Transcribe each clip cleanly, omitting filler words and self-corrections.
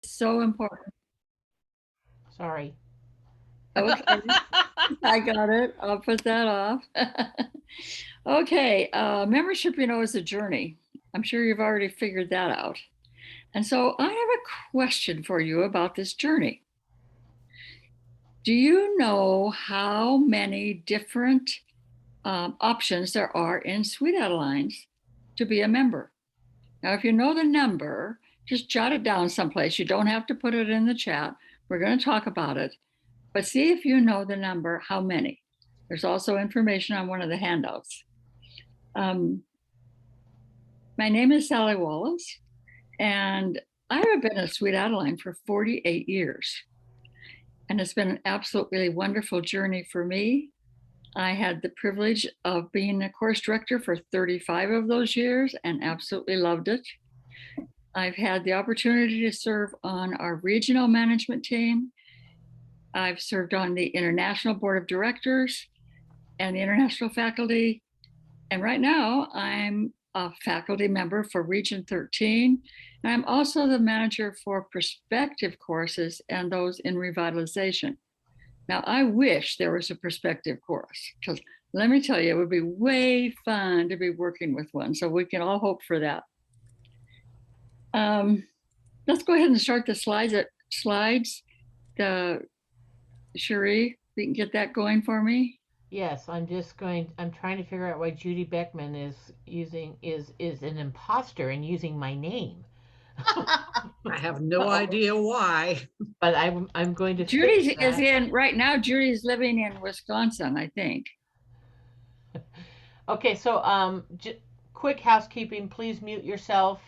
So important. Sorry. Okay, I got it. I'll put that off. Okay, membership, is a journey. I'm sure you've already figured that out. And so I have a question for you about this journey. Do you know how many different options there are in Sweet Adelines to be a member? Now, if you know the number, just jot it down someplace. You don't have to put it in the chat. We're going to talk about it. But see if you know the number, how many. There's also information on one of the handouts. My name is Sally Wallace, and I have been a Sweet Adeline for 48 years. And it's been an absolutely wonderful journey for me. I had the privilege of being a course director for 35 of those years and absolutely loved it. I've had the opportunity to serve on our regional management team. I've served on the International Board of Directors and the International Faculty. And right now, I'm a faculty member for Region 13. And I'm also the manager for perspective courses and those in revitalization. Now, I wish there was a perspective course, because let me tell you, it would be way fun to be working with one. So we can all hope for that. Let's go ahead and start the slides. Cherie, you can get that going for me. Yes, I'm trying to figure out why Judy Beckman is an imposter and using my name. I have no idea why. But I'm going to Judy fix is that. in right now. Judy's living in Wisconsin, I think. Okay, so quick housekeeping. Please mute yourself,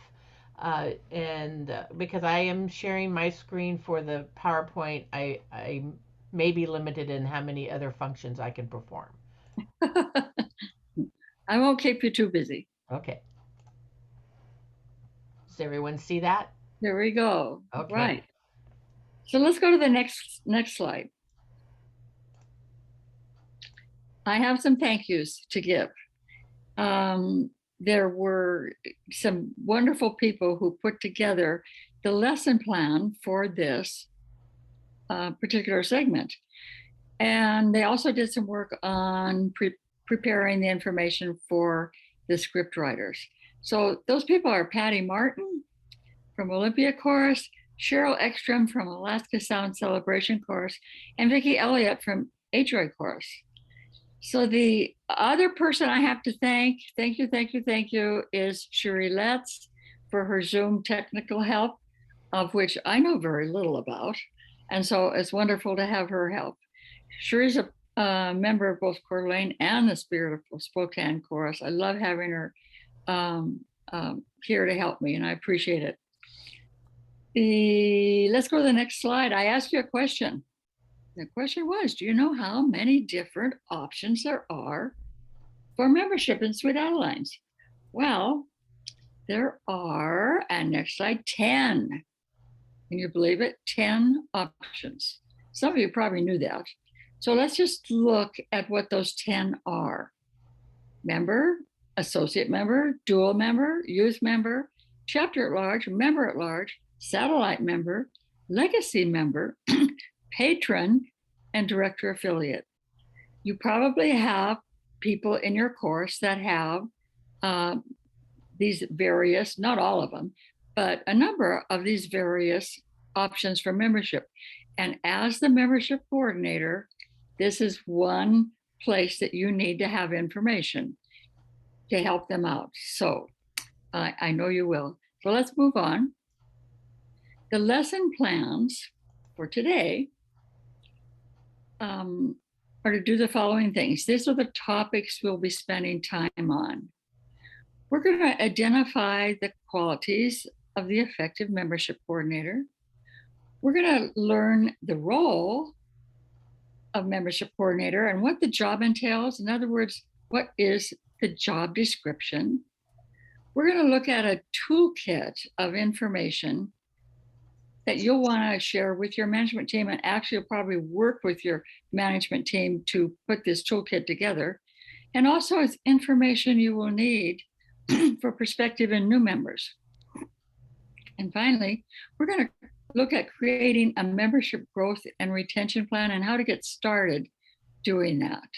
and because I am sharing my screen for the PowerPoint, I may be limited in how many other functions I can perform. I won't keep you too busy. Okay. Does everyone see that? There we go. Okay. Right. So let's go to the next slide. I have some thank yous to give. There were some wonderful people who put together the lesson plan for this particular segment. And they also did some work on preparing the information for the script writers. So those people are Patty Martin from Olympia Chorus, Cheryl Ekstrom from Alaska Sound Celebration Chorus, and Vicki Elliott from Adroit Chorus. So the other person I have to thank you, is Cherie Letts for her Zoom technical help, of which I know very little about. And so it's wonderful to have her help. Cherie's a member of both Coeur d'Alene and the Spirit of Spokane Chorus. I love having her here to help me, and I appreciate it. Let's go to the next slide. I asked you a question. The question was, do you know how many different options there are for membership in Sweet Adelines? Well, there are, and next slide, 10. Can you believe it? 10 options. Some of you probably knew that. So let's just look at what those 10 are. Member, associate member, dual member, youth member, chapter at large, member at large, satellite member, legacy member, patron, and director affiliate. You probably have people in your course that have these various, not all of them, but a number of these various options for membership. And as the membership coordinator, this is one place that you need to have information to help them out. So I know you will. So let's move on. The lesson plans for today are to do the following things. These are the topics we'll be spending time on. We're going to identify the qualities of the effective membership coordinator. We're going to learn the role of membership coordinator and what the job entails. In other words, what is the job description? We're going to look at a toolkit of information that you'll want to share with your management team, and actually probably work with your management team to put this toolkit together. And also it's information you will need for prospective and new members. And finally, we're going to look at creating a membership growth and retention plan and how to get started doing that.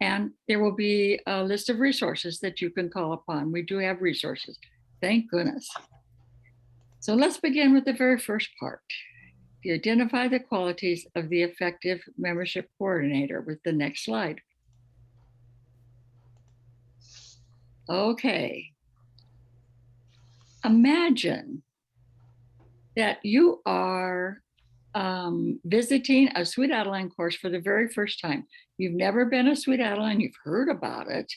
And there will be a list of resources that you can call upon. We do have resources, thank goodness. So let's begin with the very first part. You identify the qualities of the effective membership coordinator with the next slide. Okay. Imagine that you are visiting a Sweet Adeline course for the very first time. You've never been a Sweet Adeline, you've heard about it,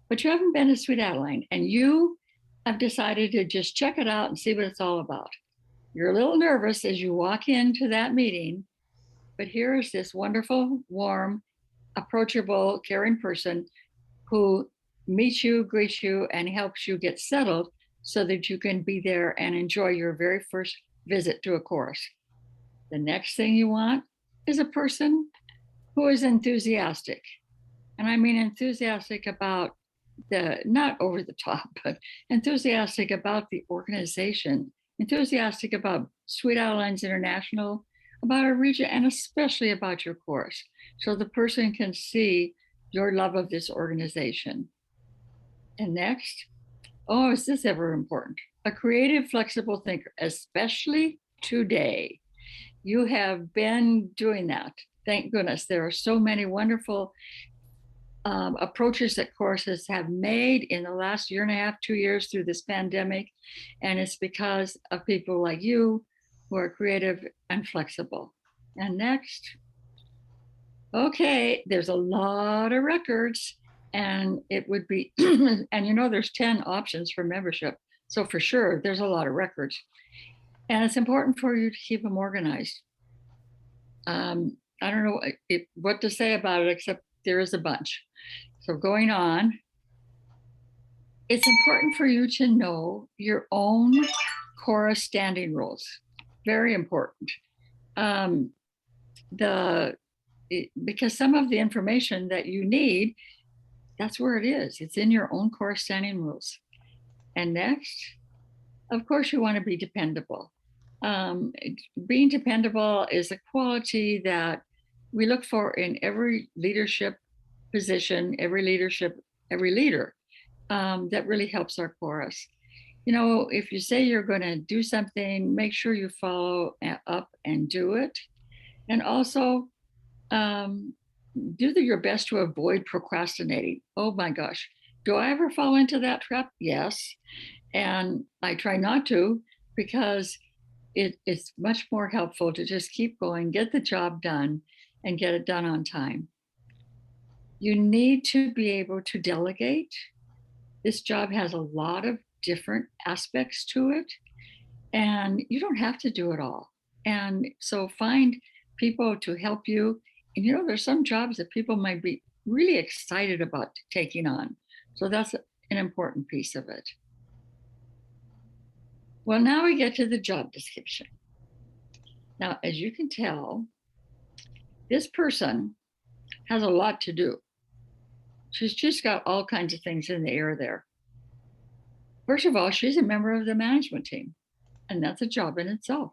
but you haven't been a Sweet Adeline, and you have decided to just check it out and see what it's all about. You're a little nervous as you walk into that meeting, but here is this wonderful, warm, approachable, caring person who meets you, greets you, and helps you get settled so that you can be there and enjoy your very first visit to a course. The next thing you want is a person who is enthusiastic. And I mean enthusiastic about the, not over the top, but enthusiastic about the organization, enthusiastic about Sweet Adelines International, about our region, and especially about your course. So the person can see your love of this organization. And next, oh, is this ever important? A creative, flexible thinker, especially today. You have been doing that. Thank goodness. There are so many wonderful approaches that courses have made in the last year and a half, 2 years through this pandemic. And it's because of people like you who are creative and flexible. And next, okay, there's a lot of records, and it would be, and you know, there's 10 options for membership. So for sure, there's a lot of records. And it's important for you to keep them organized. I don't know what to say about it, except there is a bunch. So going on, it's important for you to know your own chorus standing rules. Very important. Because some of the information that you need, that's where it is. It's in your own chorus standing rules. And next, of course, you want to be dependable. Being dependable is a quality that we look for in every leadership position, every leader that really helps our chorus. You know, if you say you're going to do something, make sure you follow up and do it. And also do your best to avoid procrastinating. Oh my gosh. Do I ever fall into that trap? Yes. And I try not to, because it's much more helpful to just keep going, get the job done, and get it done on time. You need to be able to delegate. This job has a lot of different aspects to it, and you don't have to do it all. And so find people to help you. And you know, there's some jobs that people might be really excited about taking on. So that's an important piece of it. Well, now we get to the job description. Now, as you can tell, this person has a lot to do. She's just got all kinds of things in the air there. First of all, she's a member of the management team, and that's a job in itself.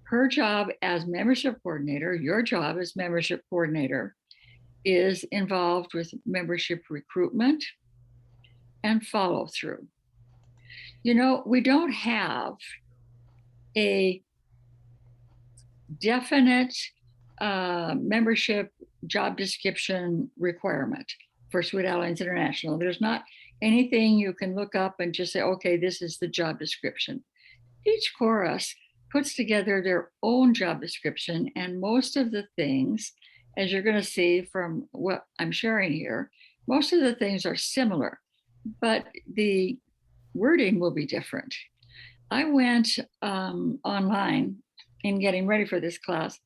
Her job as membership coordinator, your job as membership coordinator, is involved with membership recruitment and follow through. You know, we don't have a definite membership job description requirement for Sweet Adelines International. There's not anything you can look up and just say, okay, this is the job description. Each chorus puts together their own job description, and most of the things, as you're going to see from what I'm sharing here, most of the things are similar, but the wording will be different. I went online in getting ready for this class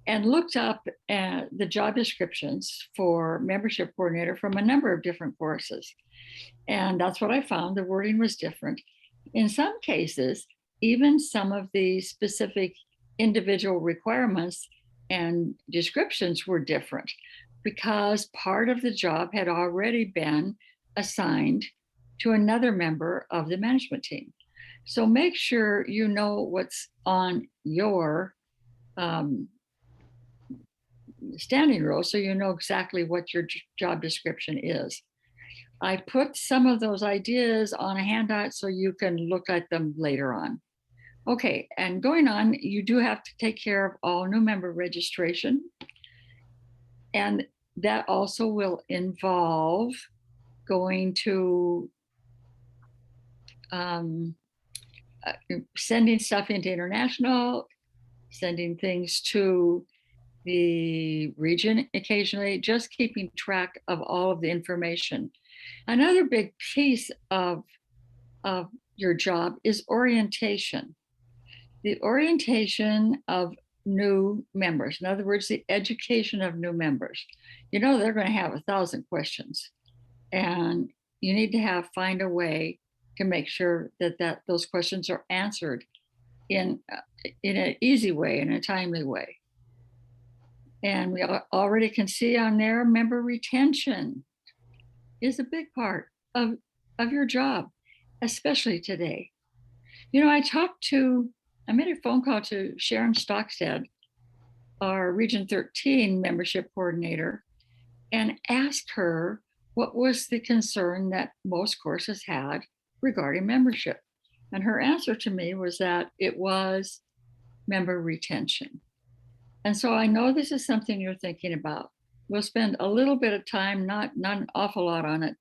and looked up the job descriptions for membership coordinator from a number of different courses. And that's what I found. The wording was different. In some cases, even some of the specific individual requirements and descriptions were different, because part of the job had already been assigned to another member of the management team. So make sure you know what's on your standing rule so you know exactly what your job description is. I put some of those ideas on a handout so you can look at them later on. Okay, and going on, you do have to take care of all new member registration. And that also will involve going to um, sending stuff into international, sending things to the region occasionally, just keeping track of all of the information. Another big piece of your job is orientation. The orientation of new members. In other words, the education of new members. You know, they're going to have 1,000 questions, and you need to find a way to make sure that those questions are answered in an easy way, in a timely way. And we already can see on there, member retention is a big part of your job, especially today. You know, I made a phone call to Sharon Stockstead, our Region 13 membership coordinator, and asked her what was the concern that most courses had regarding membership. And her answer to me was that it was member retention. And so I know this is something you're thinking about. We'll spend a little bit of time, not an awful lot on it,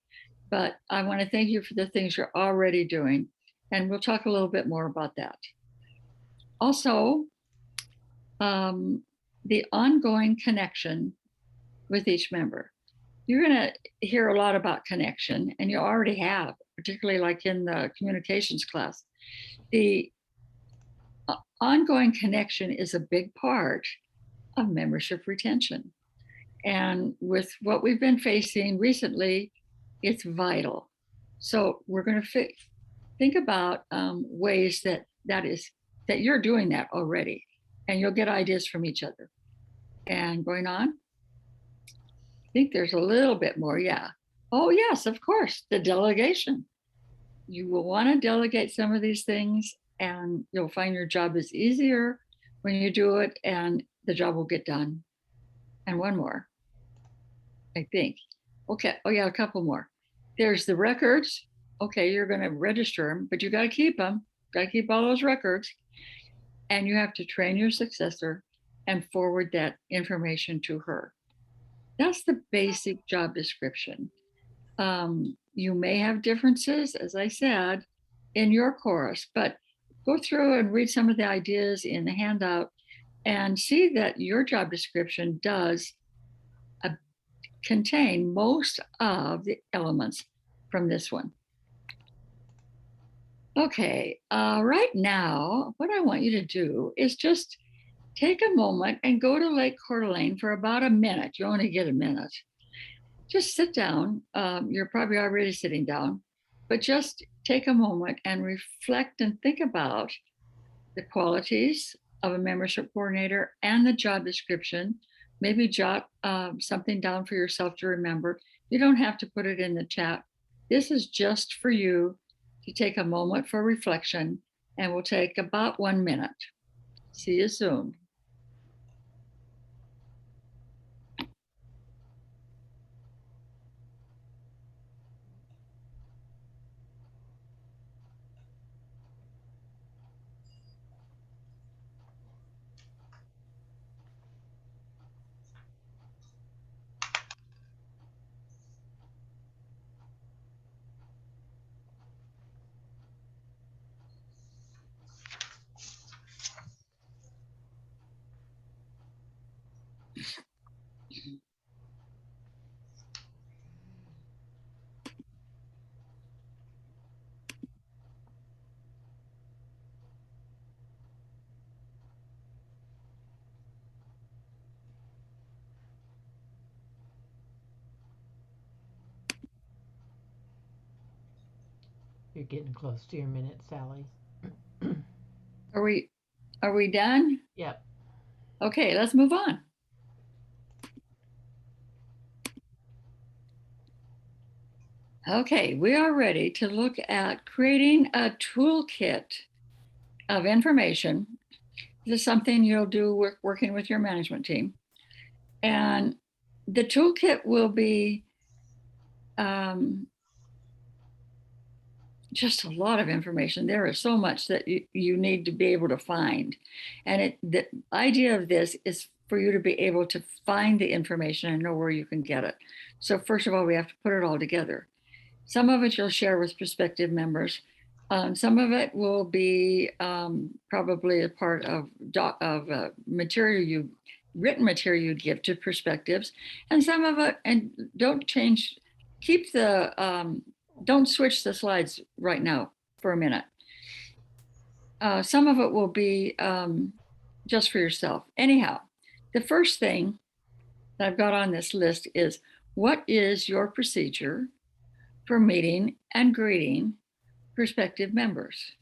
but I want to thank you for the things you're already doing. And we'll talk a little bit more about that. Also, the ongoing connection with each member. You're going to hear a lot about connection, and you already have, particularly like in the communications class. The ongoing connection is a big part of membership retention. And with what we've been facing recently, it's vital. So we're going to think about ways that you're doing that already, and you'll get ideas from each other. And going on, I think there's a little bit more. Yeah. Oh, yes, of course, the delegation. You will want to delegate some of these things, and you'll find your job is easier when you do it, and the job will get done. And one more, I think. Okay. Oh, yeah, a couple more. There's the records. Okay, you're going to register them, but you got to keep them. Got to keep all those records. And you have to train your successor and forward that information to her. That's the basic job description. You may have differences, as I said, in your course, but go through and read some of the ideas in the handout and see that your job description does contain most of the elements from this one. Okay, right now, what I want you to do is just take a moment and go to Lake Coeur d'Alene for about a minute. You only get a minute. Just sit down. You're probably already sitting down, but just take a moment and reflect and think about the qualities of a membership coordinator and the job description. Maybe jot something down for yourself to remember. You don't have to put it in the chat. This is just for you to take a moment for reflection, and we'll take about 1 minute. See you soon. You're getting close to your minute, Sally. Are we done? Yep. Okay, let's move on. Okay, we are ready to look at creating a toolkit of information. This is something you'll do working with your management team. And the toolkit will be um, just a lot of information. There is so much that you need to be able to find. And the idea of this is for you to be able to find the information and know where you can get it. So first of all, we have to put it all together. Some of it you'll share with prospective members. Some of it will be probably a part of written material you give to perspectives, and some of it, and don't change, keep don't switch the slides right now for a minute. Some of it will be just for yourself. Anyhow, the first thing that I've got on this list is, what is your procedure for meeting and greeting prospective members?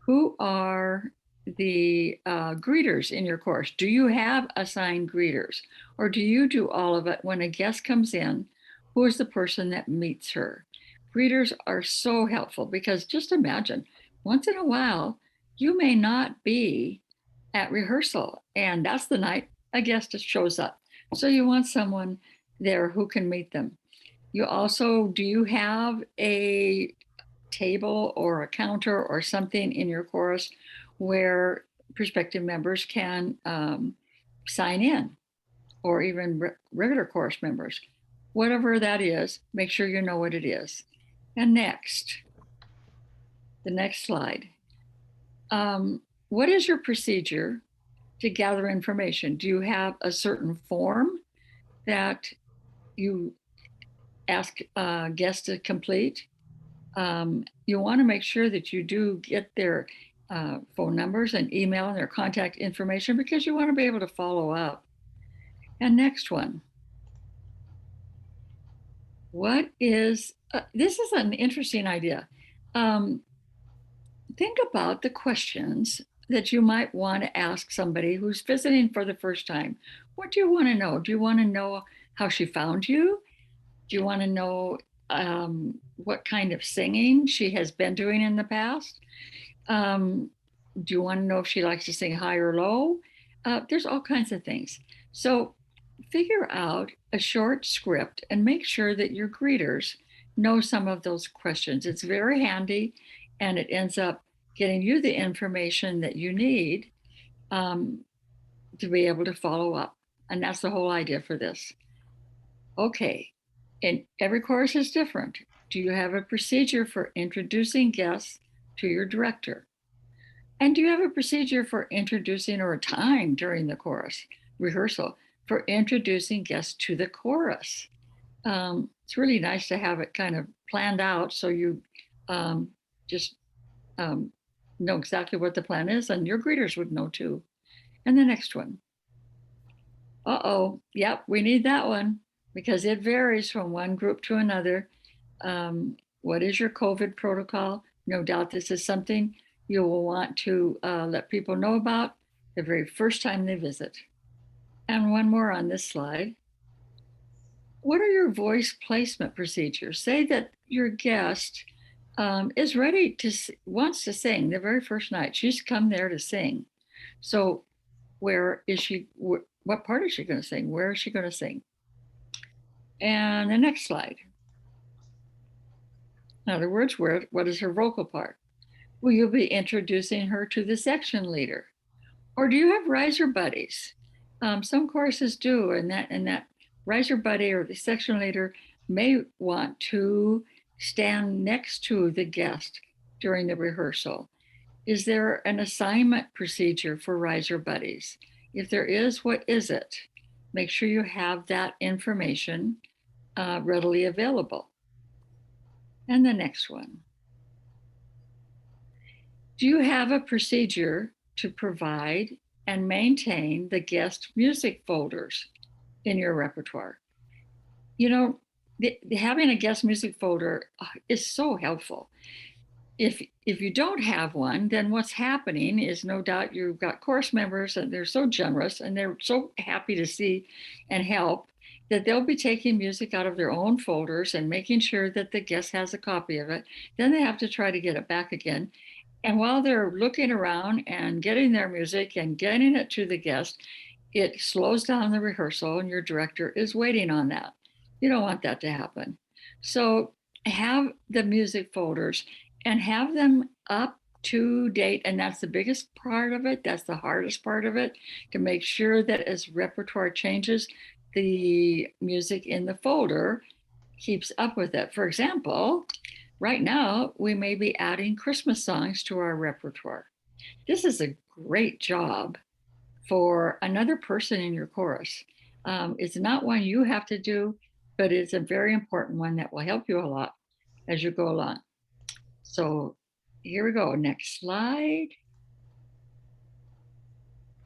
Who are the greeters in your course? Do you have assigned greeters, or do you do all of it when a guest comes in? Who is the person that meets her? Greeters are so helpful, because just imagine, once in a while, you may not be at rehearsal, and that's the night a guest shows up. So you want someone there who can meet them. Do you have a table or a counter or something in your chorus where prospective members can sign in, or even regular chorus members? Whatever that is, make sure you know what it is. And the next slide. What is your procedure to gather information? Do you have a certain form that you ask guests to complete? You want to make sure that you do get their phone numbers and email and their contact information, because you want to be able to follow up. And next one. This is an interesting idea. Think about the questions that you might want to ask somebody who's visiting for the first time. What do you want to know? Do you want to know how she found you? Do you want to know what kind of singing she has been doing in the past? Do you want to know if she likes to sing high or low? There's all kinds of things. So figure out a short script and make sure that your greeters know some of those questions. It's very handy, and it ends up getting you the information that you need to be able to follow up. And that's the whole idea for this. Okay, and every course is different. Do you have a procedure for introducing guests to your director? And do you have a procedure for introducing, or a time during the chorus rehearsal for introducing guests to the chorus? It's really nice to have it kind of planned out, so you just know exactly what the plan is, and your greeters would know too. And the next one. Yep, we need that one, because it varies from one group to another. What is your COVID protocol? No doubt this is something you will want to let people know about the very first time they visit. And one more on this slide. What are your voice placement procedures? Say that your guest is ready wants to sing the very first night. She's come there to sing. So where is she? What part is she going to sing? Where is she going to sing? And the next slide. In other words, what is her vocal part? Will you be introducing her to the section leader? Or do you have riser buddies? Some choruses do, and that riser buddy or the section leader may want to stand next to the guest during the rehearsal. Is there an assignment procedure for riser buddies? If there is, what is it? Make sure you have that information readily available. And the next one. Do you have a procedure to provide and maintain the guest music folders in your repertoire? You know, having a guest music folder is so helpful. If you don't have one, then what's happening is, no doubt, you've got chorus members and they're so generous and they're so happy to see and help. that they'll be taking music out of their own folders and making sure that the guest has a copy of it. Then they have to try to get it back again. And while they're looking around and getting their music and getting it to the guest, it slows down the rehearsal, and your director is waiting on that. You don't want that to happen. So have the music folders and have them up to date. And that's the biggest part of it. That's the hardest part of it, to make sure that as repertoire changes, the music in the folder keeps up with it. For example, right now, we may be adding Christmas songs to our repertoire. This is a great job for another person in your chorus. It's not one you have to do, but it's a very important one that will help you a lot as you go along. So here we go. Next slide.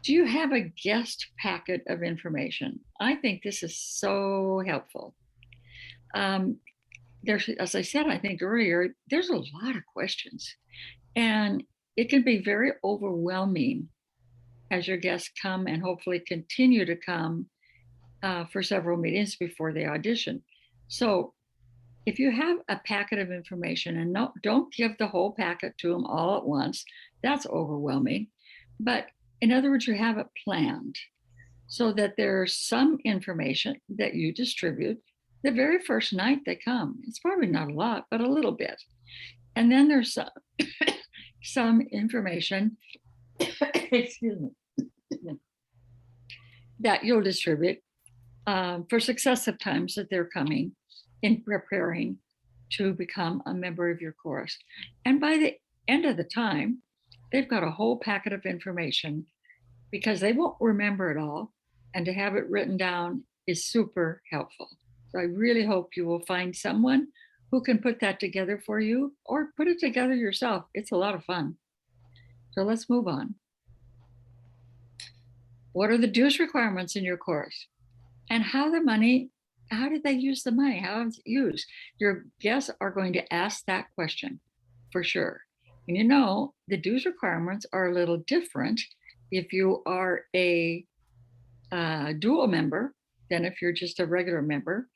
Do you have a guest packet of information? I think this is so helpful. There's, as I said, I think earlier, there's a lot of questions, and it can be very overwhelming as your guests come and hopefully continue to come for several meetings before they audition. So if you have a packet of information, and don't give the whole packet to them all at once, that's overwhelming. But in other words, you have it planned so that there's some information that you distribute the very first night they come. It's probably not a lot, but a little bit. And then there's some information, excuse me, that you'll distribute for successive times that they're coming in preparing to become a member of your chorus. And by the end of the time, they've got a whole packet of information, because they won't remember it all. And to have it written down is super helpful. So I really hope you will find someone who can put that together for you, or put it together yourself. It's a lot of fun. So let's move on. What are the dues requirements in your course? And how did they use the money? How is it used? Your guests are going to ask that question for sure. And you know, the dues requirements are a little different if you are a dual member than if you're just a regular member.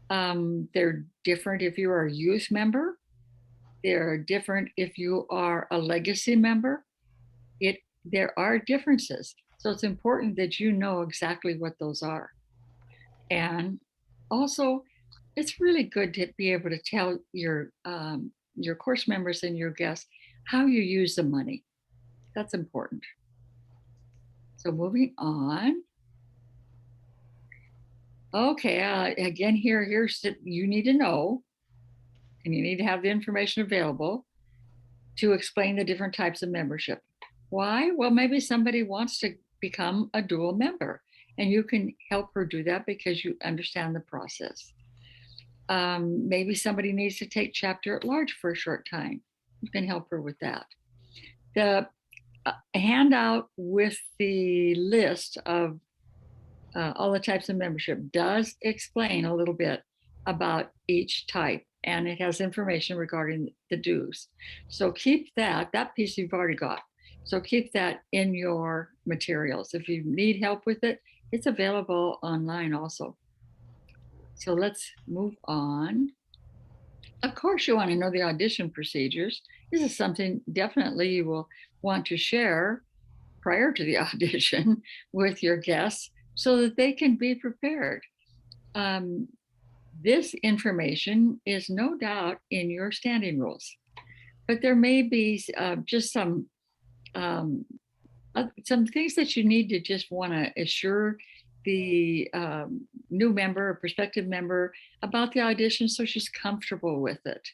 They're different if you are a youth member. They're different if you are a legacy member. There are differences. So it's important that you know exactly what those are. And also, it's really good to be able to tell your course members and your guests how you use the money. That's important. So moving on. Okay, again, here's you need to know, and you need to have the information available to explain the different types of membership. Why? Well, maybe somebody wants to become a dual member, and you can help her do that because you understand the process. Maybe somebody needs to take chapter at large for a short time. You can help her with that. The handout with the list of all the types of membership does explain a little bit about each type, and it has information regarding the dues. So keep that piece you've already got. So keep that in your materials. If you need help with it, it's available online also. So let's move on. Of course, you want to know the audition procedures. This is something definitely you will want to share prior to the audition with your guests so that they can be prepared. This information is no doubt in your standing rules, but there may be just some things that you need to just want to assure the new member or prospective member about the audition, so she's comfortable with it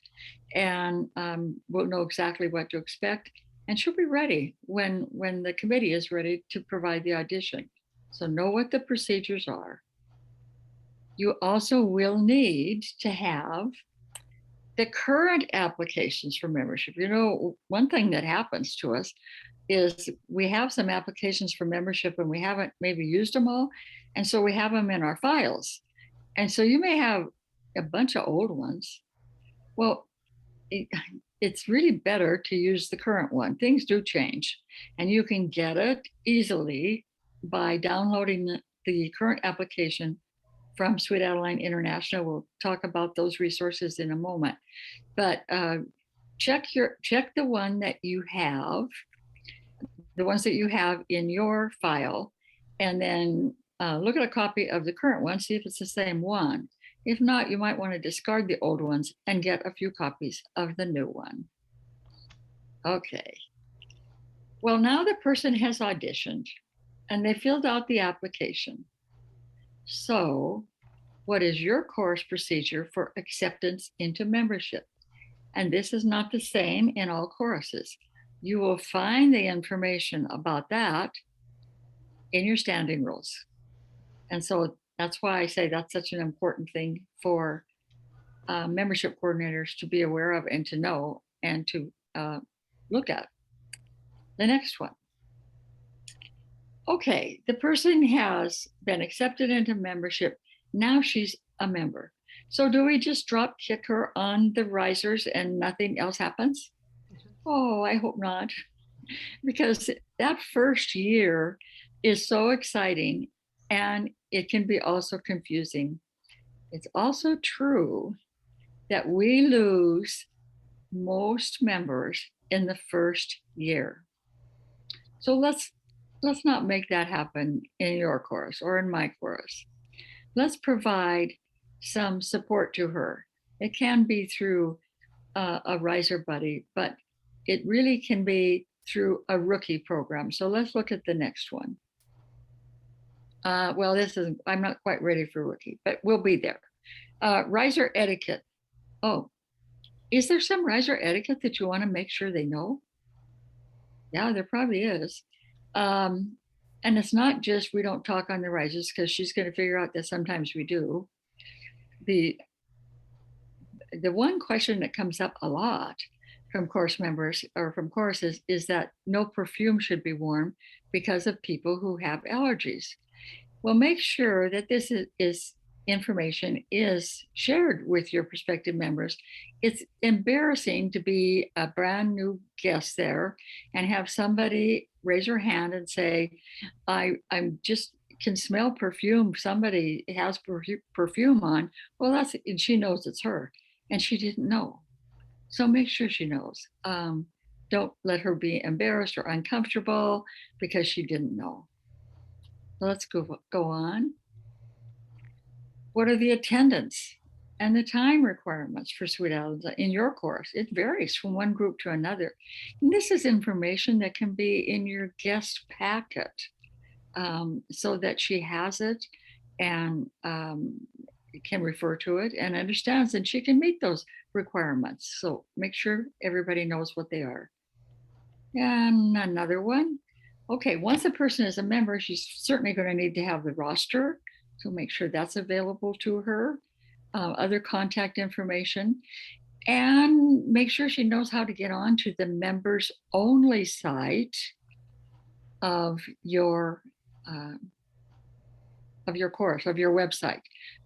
and will know exactly what to expect, and she'll be ready when the committee is ready to provide the audition. So know what the procedures are. You also will need to have the current applications for membership. You know, one thing that happens to us is we have some applications for membership and we haven't maybe used them all. And so we have them in our files. And so you may have a bunch of old ones. Well, it's really better to use the current one. Things do change, and you can get it easily by downloading the current application from Sweet Adeline International. We'll talk about those resources in a moment. But check the one that you have, the ones that you have in your file, and then look at a copy of the current one, see if it's the same one. If not, you might want to discard the old ones and get a few copies of the new one. Okay. Well, now the person has auditioned and they filled out the application. So, what is your course procedure for acceptance into membership? And this is not the same in all courses. You will find the information about that in your standing rules. And so that's why I say that's such an important thing for membership coordinators to be aware of and to know and to look at. The next one. Okay, the person has been accepted into membership. Now she's a member. So do we just drop kick her on the risers and nothing else happens? Oh, I hope not. Because that first year is so exciting and it can be also confusing. It's also true that we lose most members in the first year. So let's not make that happen in your course or in my course. Let's provide some support to her. It can be through a riser buddy, but it really can be through a rookie program. So let's look at the next one. Well, I'm not quite ready for rookie, but we'll be there. Riser etiquette. Oh, is there some riser etiquette that you want to make sure they know? Yeah, there probably is. And it's not just we don't talk on the risers, because she's going to figure out that sometimes we do. The one question that comes up a lot from course members or from courses is that no perfume should be worn because of people who have allergies. Well, make sure that this is information is shared with your prospective members. It's embarrassing to be a brand new guest there and have somebody raise her hand and say, I'm just can smell perfume. Somebody has perfume on. Well, and she knows it's her and she didn't know. So make sure she knows. Don't let her be embarrassed or uncomfortable because she didn't know. So let's go on. What are the attendance and the time requirements for Sweet Adeline in your course? It varies from one group to another. And this is information that can be in your guest packet so that she has it and can refer to it and understands, and she can meet those requirements. So make sure everybody knows what they are. And another one. Okay, once a person is a member, she's certainly going to need to have the roster. So make sure that's available to her, other contact information, and make sure she knows how to get on to the members only site of your course, of your website,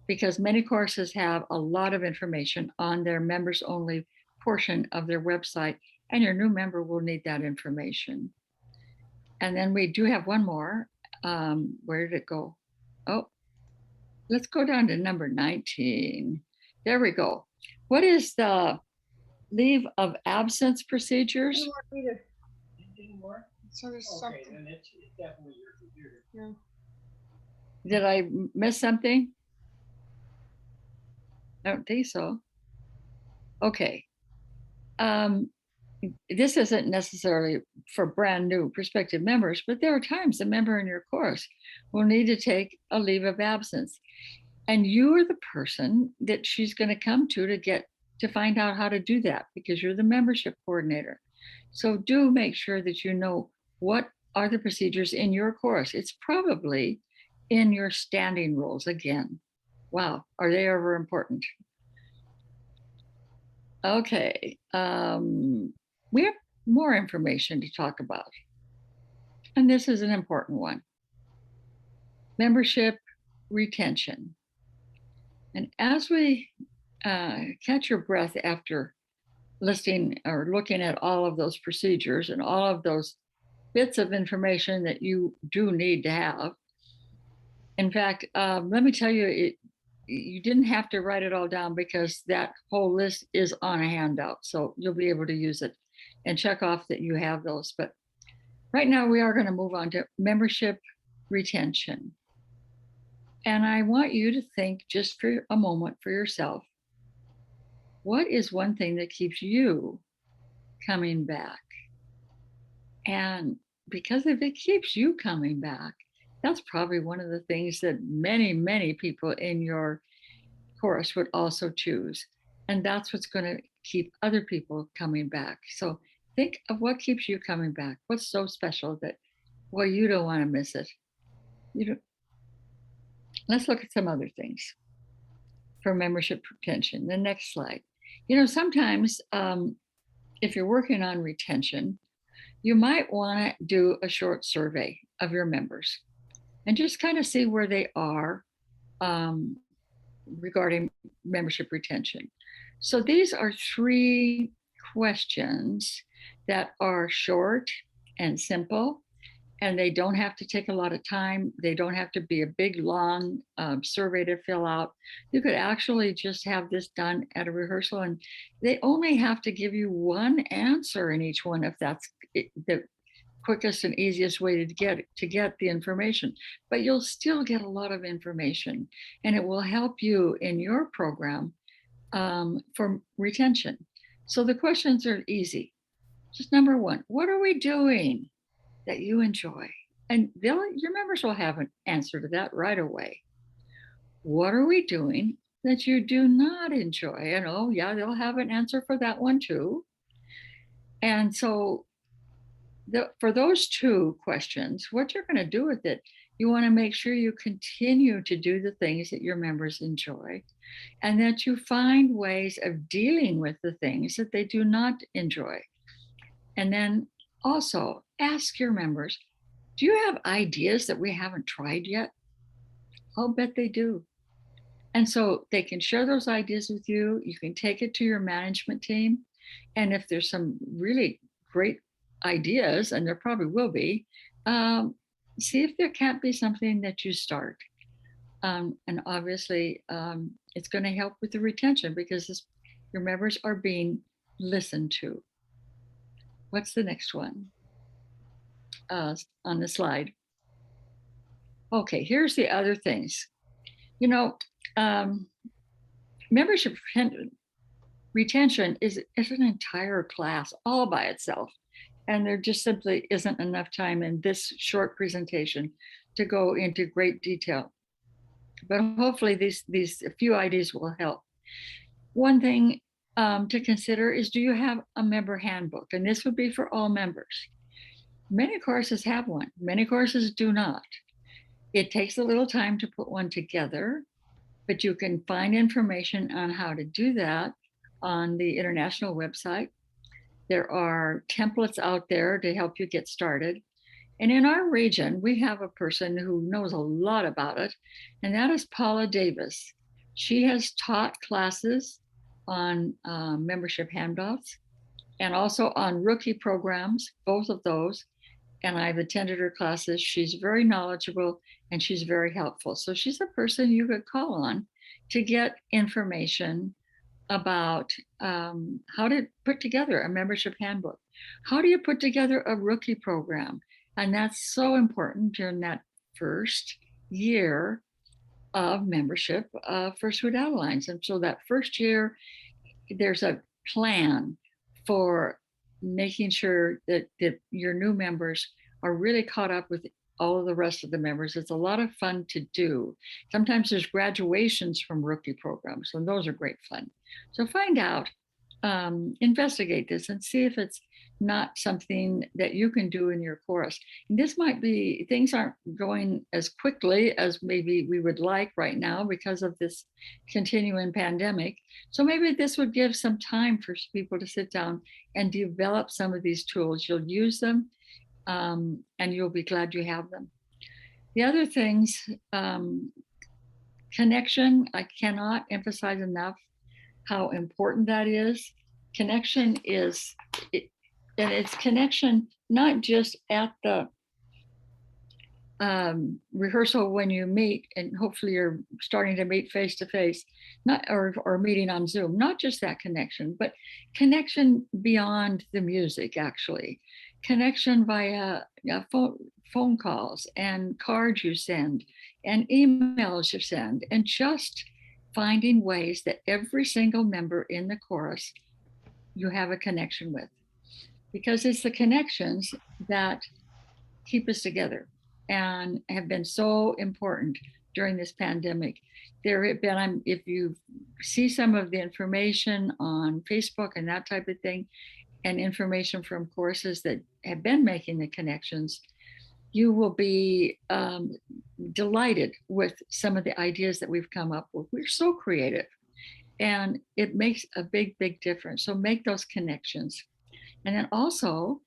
because many courses have a lot of information on their members only portion of their website, and your new member will need that information. And then we do have one more. Where did it go? Oh, let's go down to number 19. There we go. What is the leave of absence procedures? So there's Okay, something. then it's definitely your computer. Yeah. Did I miss something? I don't think so. Okay. This isn't necessarily for brand new prospective members, but there are times a member in your course will need to take a leave of absence. And you are the person that she's going to come to find out how to do that, because you're the membership coordinator. So do make sure that you know what are the procedures in your course. It's probably in your standing rules again. Wow, are they ever important? Okay, we have more information to talk about. And this is an important one. Membership retention. And as we catch your breath after listing or looking at all of those procedures and all of those bits of information that you do need to have. In fact, let me tell you, you didn't have to write it all down because that whole list is on a handout. So you'll be able to use it and check off that you have those. But right now we are going to move on to membership retention. And I want you to think just for a moment for yourself, what is one thing that keeps you coming back? And because if it keeps you coming back, that's probably one of the things that many, many people in your course would also choose. And that's what's going to keep other people coming back. So think of what keeps you coming back. What's so special that, well, you don't want to miss it. You don't. Let's look at some other things for membership retention. The next slide. Sometimes if you're working on retention, you might want to do a short survey of your members and just kind of see where they are um, regarding membership retention. So these are 3 questions that are short and simple, and they don't have to take a lot of time. They don't have to be a big, long survey to fill out. You could actually just have this done at a rehearsal, and they only have to give you one answer in each one if that's the quickest and easiest way to get the information. But you'll still get a lot of information, and it will help you in your program for retention. So the questions are easy. Just number 1, what are we doing that you enjoy? And your members will have an answer to that right away. What are we doing that you do not enjoy? And oh yeah, they'll have an answer for that one too. And so for those 2 questions, what you're going to do with it, you want to make sure you continue to do the things that your members enjoy, and that you find ways of dealing with the things that they do not enjoy. And then also ask your members, do you have ideas that we haven't tried yet? I'll bet they do. And so they can share those ideas with you. You can take it to your management team. And if there's some really great ideas, and there probably will be, see if there can't be something that you start. And obviously, it's going to help with the retention because your members are being listened to. What's the next one on the slide? Okay, here's the other things. Membership retention is an entire class all by itself. And there just simply isn't enough time in this short presentation to go into great detail. But hopefully these few ideas will help. One thing to consider is, do you have a member handbook? And this would be for all members. Many courses have one, many courses do not. It takes a little time to put one together, but you can find information on how to do that on the international website. There are templates out there to help you get started. And in our region, we have a person who knows a lot about it, and that is Paula Davis. She has taught classes on membership handouts and also on rookie programs, both of those. And I've attended her classes. She's very knowledgeable and she's very helpful. So she's a person you could call on to get information about how to put together a membership handbook. How do you put together a rookie program? And that's so important during that first year of membership for Sweet Adelines. And so that first year, there's a plan for making sure that your new members are really caught up with all of the rest of the members. It's a lot of fun to do. Sometimes there's graduations from rookie programs, and those are great fun. So find out, investigate this and see if it's not something that you can do in your course. And this might be, things aren't going as quickly as maybe we would like right now because of this continuing pandemic. So maybe this would give some time for people to sit down and develop some of these tools. You'll use them and you'll be glad you have them. The other things, connection, I cannot emphasize enough how important that is. Connection is, and it's connection not just at the rehearsal when you meet, and hopefully you're starting to meet face to face, not or meeting on Zoom. Not just that connection, but connection beyond the music. Actually, connection via phone calls and cards you send and emails you send, and just finding ways that every single member in the chorus you have a connection with, because it's the connections that keep us together and have been so important during this pandemic. There have been, if you see some of the information on Facebook and that type of thing, and information from courses that have been making the connections, you will be delighted with some of the ideas that we've come up with. We're so creative, and it makes a big, big difference. So make those connections. And then also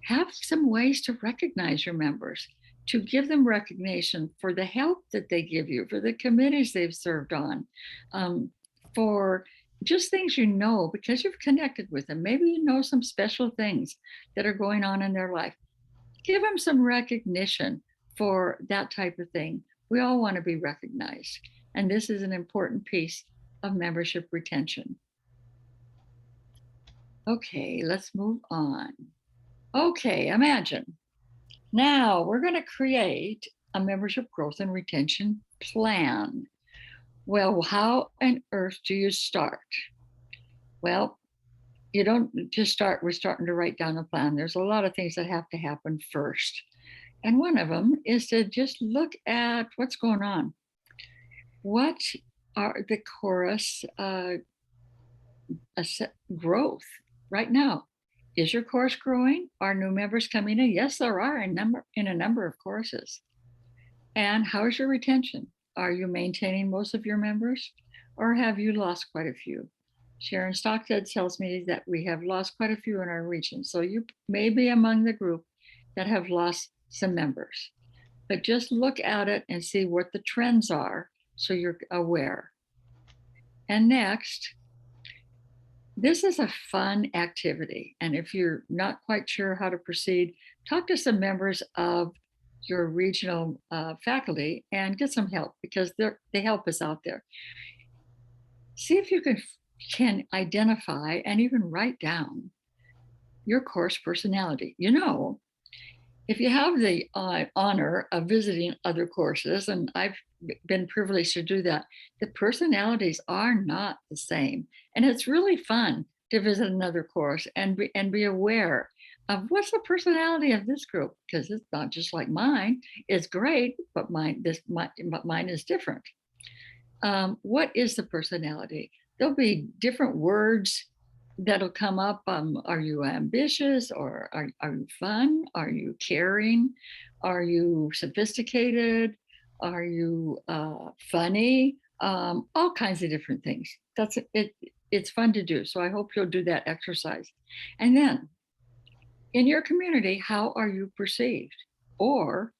have some ways to recognize your members, to give them recognition for the help that they give you, for the committees they've served on, for just things you know because you've connected with them. Maybe you know some special things that are going on in their life. Give them some recognition for that type of thing. We all want to be recognized. And this is an important piece of membership retention. Okay, let's move on. Okay, imagine. Now we're going to create a membership growth and retention plan. Well, how on earth do you start? Well, you don't just start, we're starting to write down a plan. There's a lot of things that have to happen first. And one of them is to just look at what's going on. What are the chorus growth right now? Is your course growing? Are new members coming in? Yes, there are in a number of courses. And how is your retention? Are you maintaining most of your members, or have you lost quite a few? Sharon Stockstead tells me that we have lost quite a few in our region. So you may be among the group that have lost some members. But just look at it and see what the trends are so you're aware. And next, this is a fun activity. And if you're not quite sure how to proceed, talk to some members of your regional faculty and get some help, because they help us out there. See if you can identify and even write down your course personality. You know, if you have the honor of visiting other courses, and I've been privileged to do that, the personalities are not the same. And it's really fun to visit another course and be aware of what's the personality of this group, because it's not just like mine. It's great, but mine is different. What is the personality? There'll be different words that'll come up. Are you ambitious, or are you fun? Are you caring? Are you sophisticated? Are you funny? All kinds of different things. That's it. It's fun to do. So I hope you'll do that exercise. And then in your community, how are you perceived? Or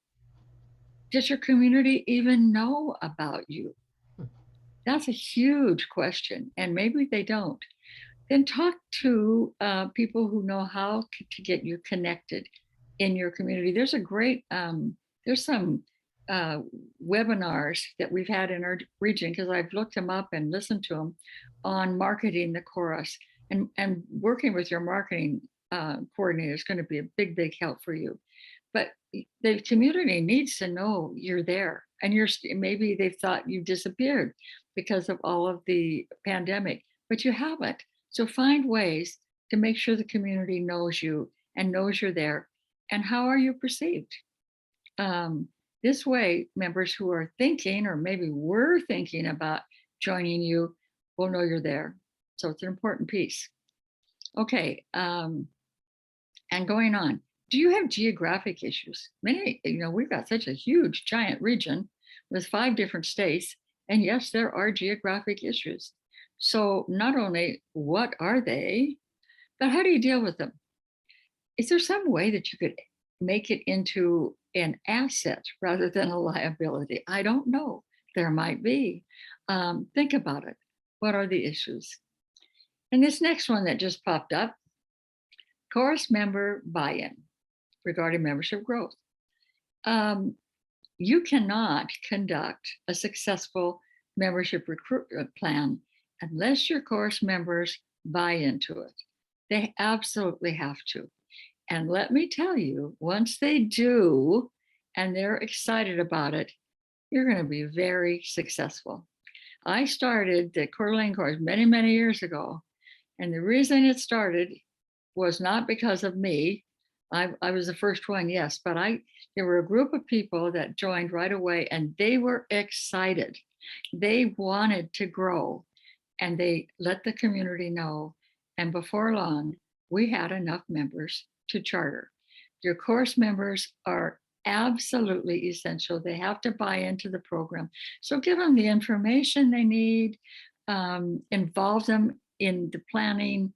does your community even know about you? That's a huge question, and maybe they don't. Then talk to people who know how to get you connected in your community. There's a great, there's some webinars that we've had in our region, because I've looked them up and listened to them, on marketing the chorus. And working with your marketing coordinator is going to be a big, big help for you. But the community needs to know you're there, and maybe they've thought you disappeared because of all of the pandemic, but you haven't. So find ways to make sure the community knows you and knows you're there. And how are you perceived? This way, members who are thinking, or maybe were thinking about joining you, will know you're there. So it's an important piece. Okay, and going on. Do you have geographic issues? Many, we've got such a huge, giant region with 5 different states. And yes, there are geographic issues. So not only what are they, but how do you deal with them? Is there some way that you could make it into an asset rather than a liability? I don't know. There might be. Think about it. What are the issues? And this next one that just popped up, chorus member buy-in regarding membership growth. you cannot conduct a successful membership recruitment plan unless your course members buy into it. They absolutely have to. And let me tell you, once they do and they're excited about it, you're going to be very successful. I started the Coeur d'Alene course many, many years ago. And the reason it started was not because of me. I was the first one, yes, but there were a group of people that joined right away and they were excited. They wanted to grow and they let the community know. And before long, we had enough members to charter. Your course members are absolutely essential. They have to buy into the program. So give them the information they need, involve them in the planning,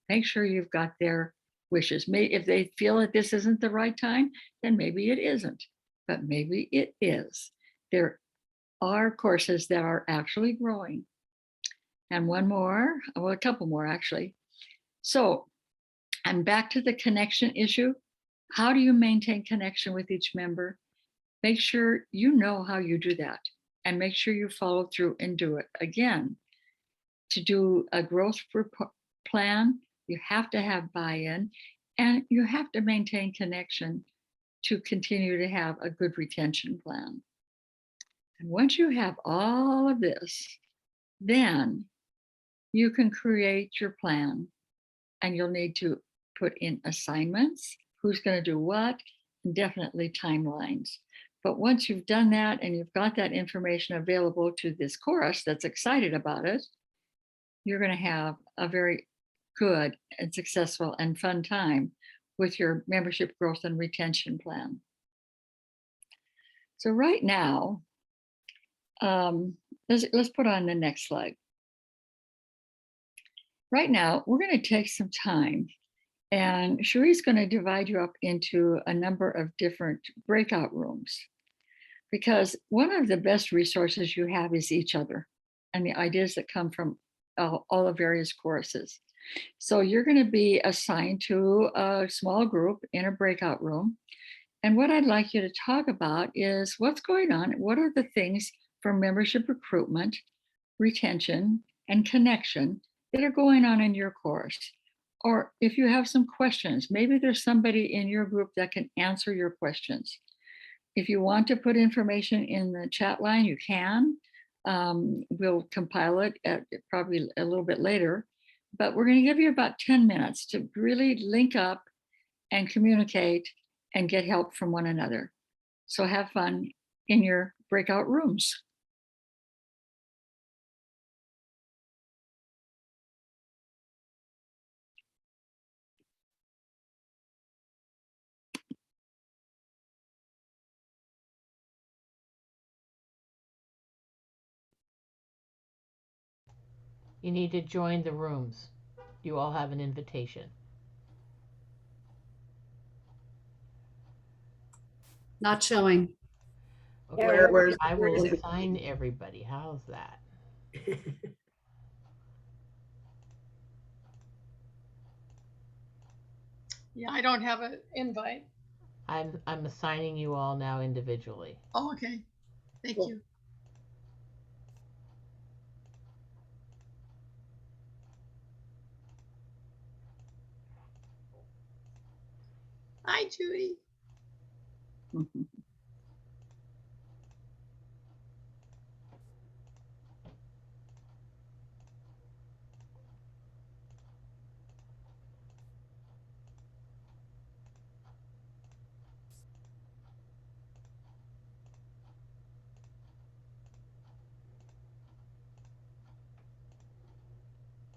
make sure you've got their wishes. If they feel that this isn't the right time, then maybe it isn't, but maybe it is. There are courses that are actually growing. And one more, well, a couple more actually. So I'm back to the connection issue. How do you maintain connection with each member? Make sure you know how you do that and make sure you follow through and do it. Again, to do a growth plan, you have to have buy-in and you have to maintain connection to continue to have a good retention plan. And once you have all of this, then you can create your plan and you'll need to put in assignments, who's going to do what, and definitely timelines. But once you've done that and you've got that information available to this chorus that's excited about it, you're going to have a very good and successful and fun time with your membership growth and retention plan. So right now, let's put on the next slide. Right now, we're going to take some time and Cherie's going to divide you up into a number of different breakout rooms because one of the best resources you have is each other and the ideas that come from all the various courses. So you're going to be assigned to a small group in a breakout room. And what I'd like you to talk about is what's going on. What are the things for membership recruitment, retention, and connection that are going on in your course? Or if you have some questions, maybe there's somebody in your group that can answer your questions. If you want to put information in the chat line, you can. We'll compile it at probably a little bit later, but we're going to give you about 10 minutes to really link up and communicate and get help from one another. So have fun in your breakout rooms. You need to join the rooms. You all have an invitation. Not showing. Okay, Where's I will where's assign everybody. How's that? Yeah, I don't have an invite. I'm assigning you all now individually. Oh, okay. Thank Cool. you. Hi, Judy.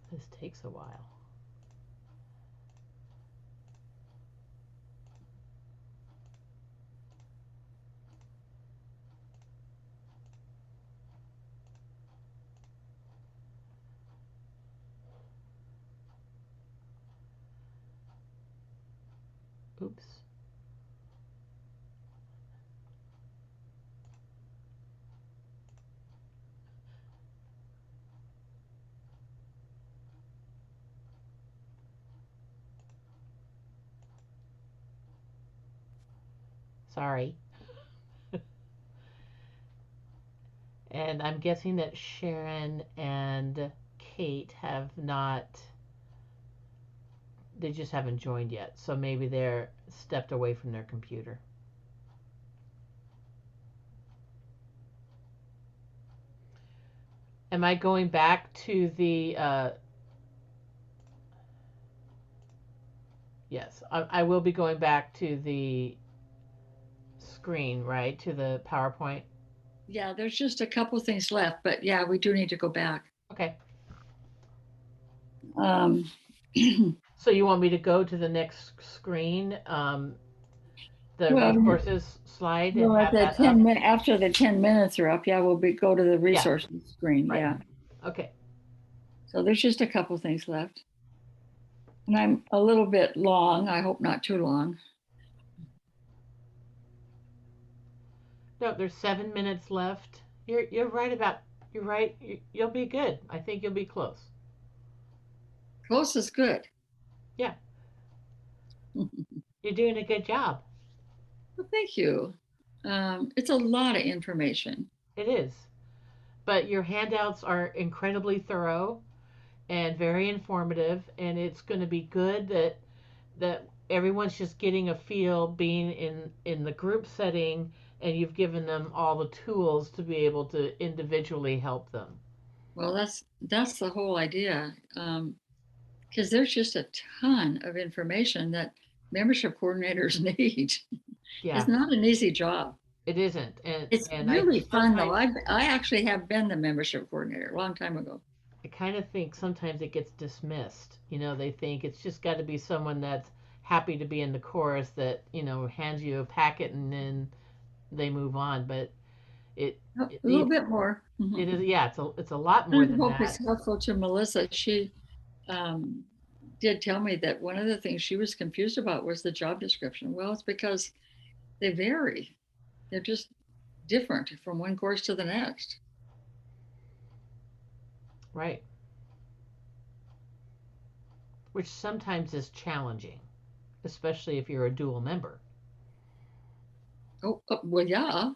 This takes a while. Oops. Sorry. And I'm guessing that Sharon and Kate have not, they just haven't joined yet. So maybe they're stepped away from their computer. Am I going back to the, yes, I will be going back to the screen, right? To the PowerPoint. Yeah, there's just a couple things left, but yeah, we do need to go back. Okay. Um, So you want me to go to the next screen, the Well, resources slide, and well, at have the that up? after the 10 minutes are up, yeah, we'll go to the resources screen. Right. Yeah. Okay. So there's just a couple things left. And I'm a little bit long. I hope not too long. No, there's 7 minutes left. You're right about, you're right. You'll be good. I think you'll be close. Close is good. Yeah. You're doing a good job. Well, thank you. It's a lot of information. It is. But your handouts are incredibly thorough and very informative, and it's going to be good that everyone's just getting a feel being in the group setting, and you've given them all the tools to be able to individually help them. Well, that's the whole idea. Because there's just a ton of information that membership coordinators need. Yeah, It's not an easy job. it isn't, It's and really I fun though. sometimes I actually have been the membership coordinator a long time ago. I kind of think sometimes it gets dismissed. You know, they think it's just got to be someone that's happy to be in the chorus that hands you a packet and then they move on. But it A it, little it, bit more. it is, yeah, it's a lot more I than hope it's that. helpful to Melissa. She um, did tell me that one of the things she was confused about was the job description. Well, it's because they vary. They're just different from one course to the next. Right. Which sometimes is challenging, especially if you're a dual member. Oh, well, yeah.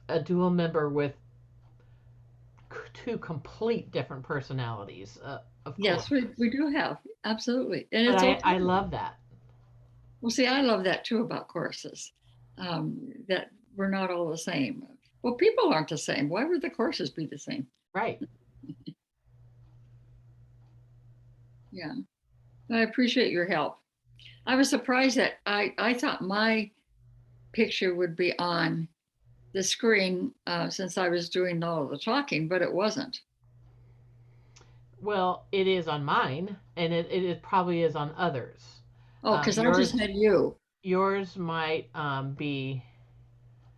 A dual member with two complete different personalities, of Yes, course. we do have. Absolutely. And But it's okay. I love that. Well, see, I love that too about courses, that we're not all the same. Well, people aren't the same. Why would the courses be the same? Right. Yeah. I appreciate your help. I was surprised that I thought my picture would be on the screen since I was doing all of the talking, but it wasn't. Well, it is on mine, and it probably is on others. Oh, because I Yours just had you. yours might be.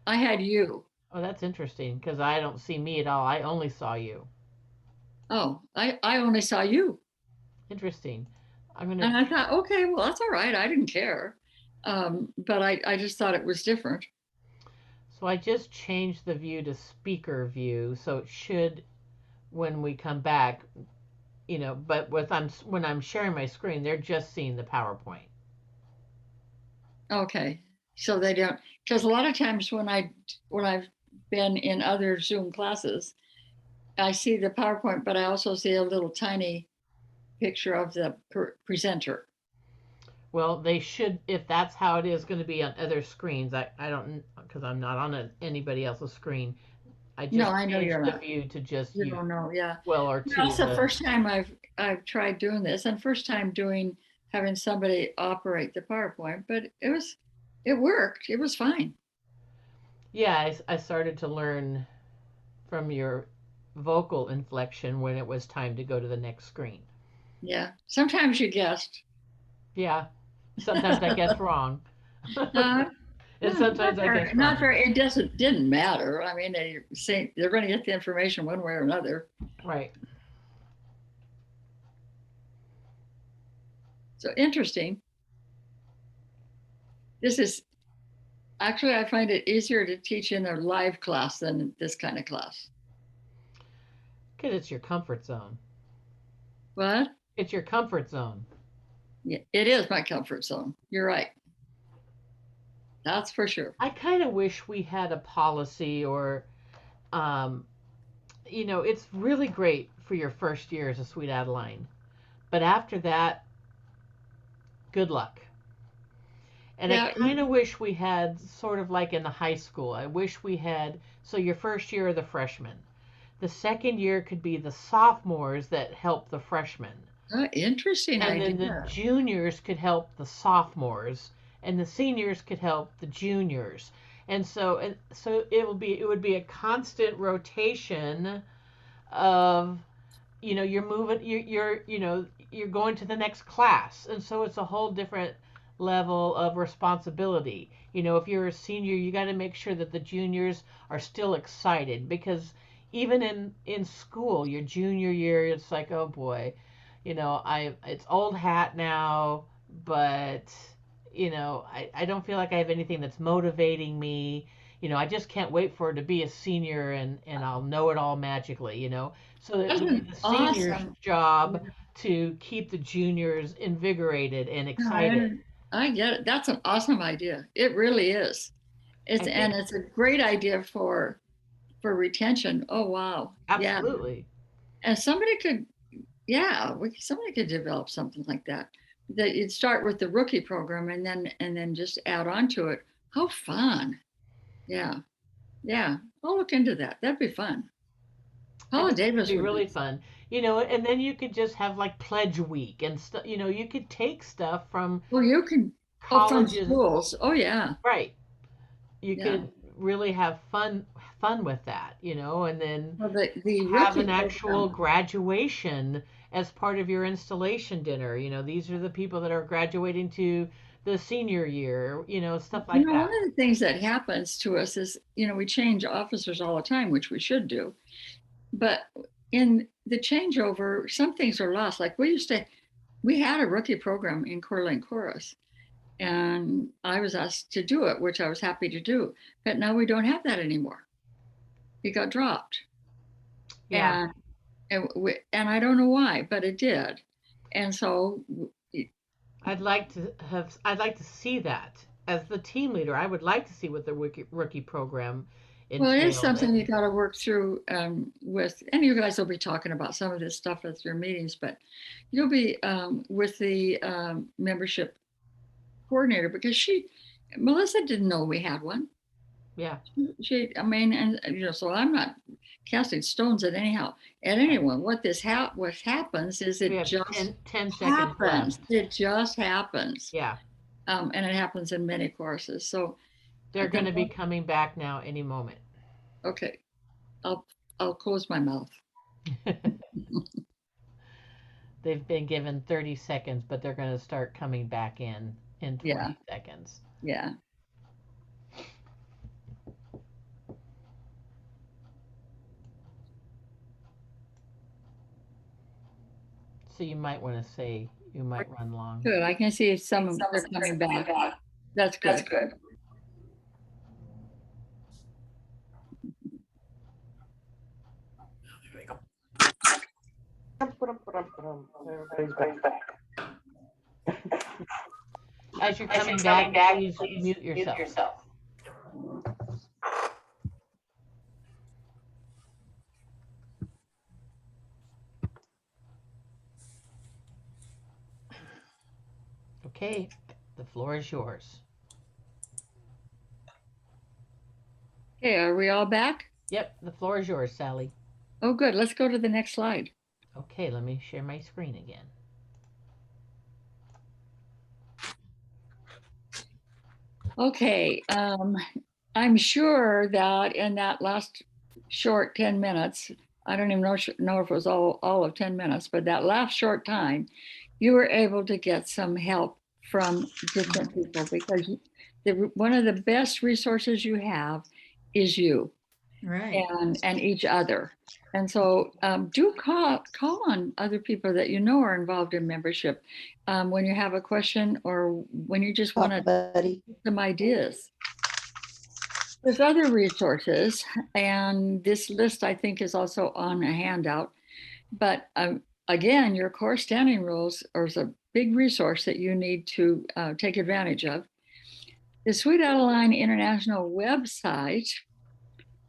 I had you. Oh, that's interesting because I don't see me at all. I only saw you. Oh, I only saw you. Interesting. I'm And gonna. I thought, okay, well, that's all right. I didn't care. But I just thought it was different. So I just changed the view to speaker view, so it should, when we come back, But when I'm sharing my screen, they're just seeing the PowerPoint. Okay. So they don't, because a lot of times when I've been in other Zoom classes, I see the PowerPoint, but I also see a little tiny picture of the presenter. Well, they should, if that's how it is going to be on other screens. I don't, because I'm not on anybody else's screen. I No, just I know changed you're the not. view to just You you. don't know, yeah. Well, or No, to it's the the, first time I've tried doing this, and first time having somebody operate the PowerPoint, but it worked. It was fine. yeah. I started to learn from your vocal inflection when it was time to go to the next screen. Yeah. Sometimes you guessed. Yeah. Sometimes I guess wrong. Uh, And sometimes I guess not wrong. very. It didn't matter. I mean, they're going to get the information one way or another. Right. So interesting. This is actually I find it easier to teach in a live class than this kind of class. Because it's your comfort zone. But It's your comfort zone. yeah, it is my comfort zone. You're right. That's for sure. I kind of wish we had a policy or um, you know, it's really great for your first year as a Sweet Adeline. But after that, good luck. And I Yeah, kind of wish we had sort of like in the high school. I wish we had, so your first year are the freshmen. The second year could be the sophomores that help the freshmen. interesting And then the idea. juniors could help the sophomores and the seniors could help the juniors. And so it would be a constant rotation of, you know, you're moving, you're you know, you're going to the next class, and so it's a whole different level of responsibility. You know, if you're a senior, you got to make sure that the juniors are still excited, because even in school, your junior year, it's like, oh boy, you know, it's old hat now, but you know, I don't feel like I have anything that's motivating me. You know, I just can't wait for it to be a senior, and I'll know it all magically, you know. So it That's would be an the seniors' awesome. job to keep the juniors invigorated and No, excited. I get it. That's an awesome idea. It really is. I And think it's a great idea for retention. Oh wow. Yeah. absolutely. And yeah, somebody could develop something like that. That you'd start with the rookie program and then just add on to it. How fun. Yeah. Yeah. I'll look into that. That'd be fun. I Paula think it would Davis be would be really fun, you know. And then you could just have like pledge week and stuff. You know, you could take stuff from well you can oh from colleges, schools. Oh yeah. right? You Yeah. could really have fun with that, you know, and then Well the have rookie an actual program. graduation as part of your installation dinner. You know, these are the people that are graduating to the senior year, you know, stuff You like know, one that. of the things that happens to us is, we change officers all the time, which we should do. But in the changeover, some things are lost. Like we had a rookie program in Corlin Chorus, and I was asked to do it, which I was happy to do. But now we don't have that anymore. It got dropped, Yeah, and and I don't know why, but it did. And so, I'd like to see that as the team leader. I would like to see what the rookie program well, it is entailed. something you got to work through with, and you guys will be talking about some of this stuff at your meetings, but you'll be with the membership coordinator because Melissa didn't know we had one. Yeah, I mean, and so I'm not casting stones at right. anyone. What happens is We it have just 10 seconds happens. left. It just happens, Yeah, and it happens in many courses. So I they're going think, to be coming back now any moment. okay, I'll I'll close my mouth. They've been given 30 seconds, but they're going to start coming back in Yeah, 20 seconds. yeah. So you might want to say you might run long. Good. I can see some of they're coming back. That's good. Everybody's back. As you're coming back, please mute yourself. Okay, the floor is yours. Okay, are we all back? Yep, the floor is yours, Sally. Oh, good. Let's go to the next slide. Okay, let me share my screen again. Okay, I'm sure that in that last short 10 minutes, I don't even know if it was all of 10 minutes, but that last short time, you were able to get some help from different people because one of the best resources you have is you Right. and each other. And so do call on other people that you know are involved in membership when you have a question or when you just want to buddy. some ideas. There's other resources, and this list I think is also on a handout. But again, your core standing rules are a big resource that you need to take advantage of. The Sweet Adeline International website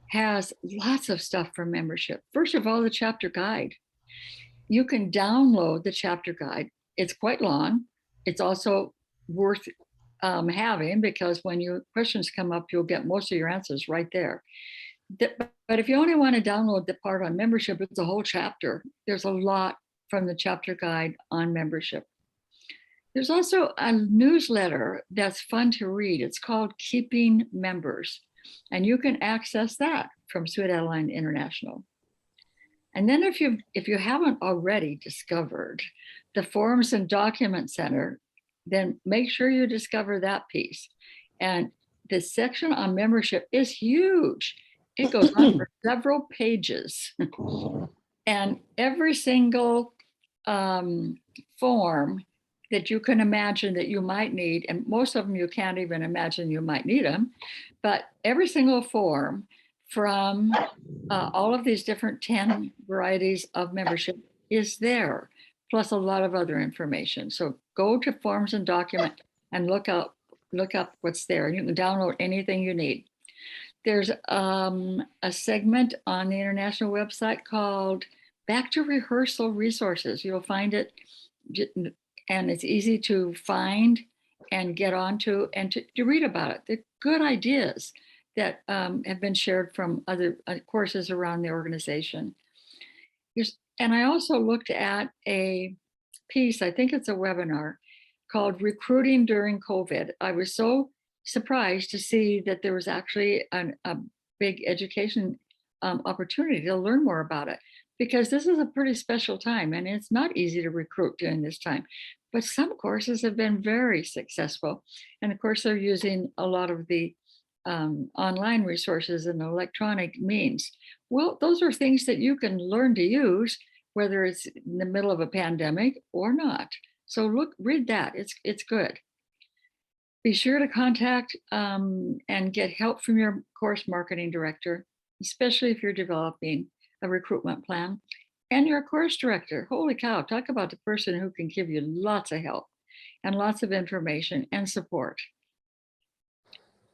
has lots of stuff for membership. First of all, the chapter guide. You can download the chapter guide. It's quite long. It's also worth having, because when your questions come up, you'll get most of your answers right there. But if you only want to download the part on membership, it's a whole chapter. There's a lot from the chapter guide on membership. There's also a newsletter that's fun to read. It's called Keeping Members, and you can access that from Sweet Adeline International. And then if you haven't already discovered the Forms and Document Center, then make sure you discover that piece. And the section on membership is huge. It goes on for several pages. And every single form that you can imagine that you might need, and most of them you can't even imagine you might need them, but every single form from all of these different 10 varieties of membership is there, plus a lot of other information. So go to Forms and Document and look up what's there. And you can download anything you need. There's a segment on the international website called Back to Rehearsal Resources. You'll find it, and it's easy to find and get onto and to read about it. They're good ideas that have been shared from other courses around the organization. And I also looked at a piece, I think it's a webinar, called Recruiting During COVID. I was so surprised to see that there was actually a big education opportunity to learn more about it, because this is a pretty special time and it's not easy to recruit during this time. But some courses have been very successful. And of course, they're using a lot of the online resources and electronic means. Well, those are things that you can learn to use, whether it's in the middle of a pandemic or not. So read that, it's good. Be sure to contact and get help from your course marketing director, especially if you're developing a recruitment plan, and your course director. Holy cow, talk about the person who can give you lots of help and lots of information and support.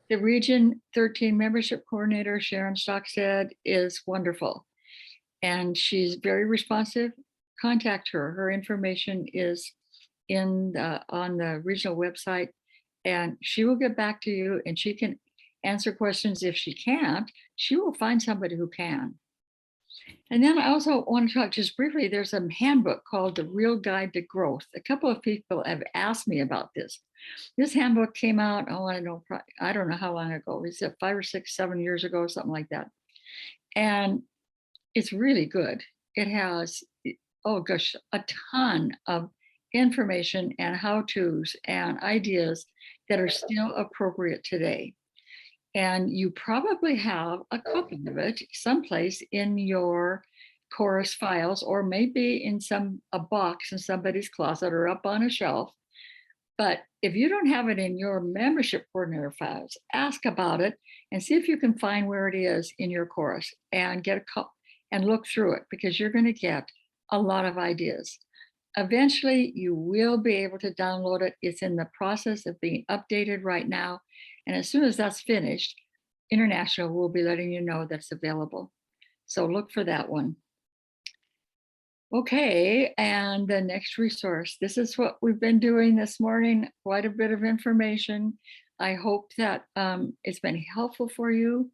The Region 13 membership coordinator, Sharon Stockstead, is wonderful, and she's very responsive. Contact her. Her information is on the regional website, and she will get back to you, and she can answer questions. If she can't, she will find somebody who can. And then I also want to talk just briefly, there's a handbook called The Real Guide to Growth. A couple of people have asked me about this. This handbook came out, I don't know how long ago. Is it 5 or 6, 7 years ago, something like that. And it's really good. It has, oh gosh, a ton of information and how-tos and ideas that are still appropriate today. And you probably have a copy of it someplace in your chorus files, or maybe in a box in somebody's closet or up on a shelf. But if you don't have it in your membership coordinator files, ask about it and see if you can find where it is in your chorus, and get and look through it, because you're going to get a lot of ideas. Eventually, you will be able to download it. It's in the process of being updated right now. And as soon as that's finished, International will be letting you know that's available. So look for that one. Okay, and the next resource. This is what we've been doing this morning, quite a bit of information. I hope that it's been helpful for you.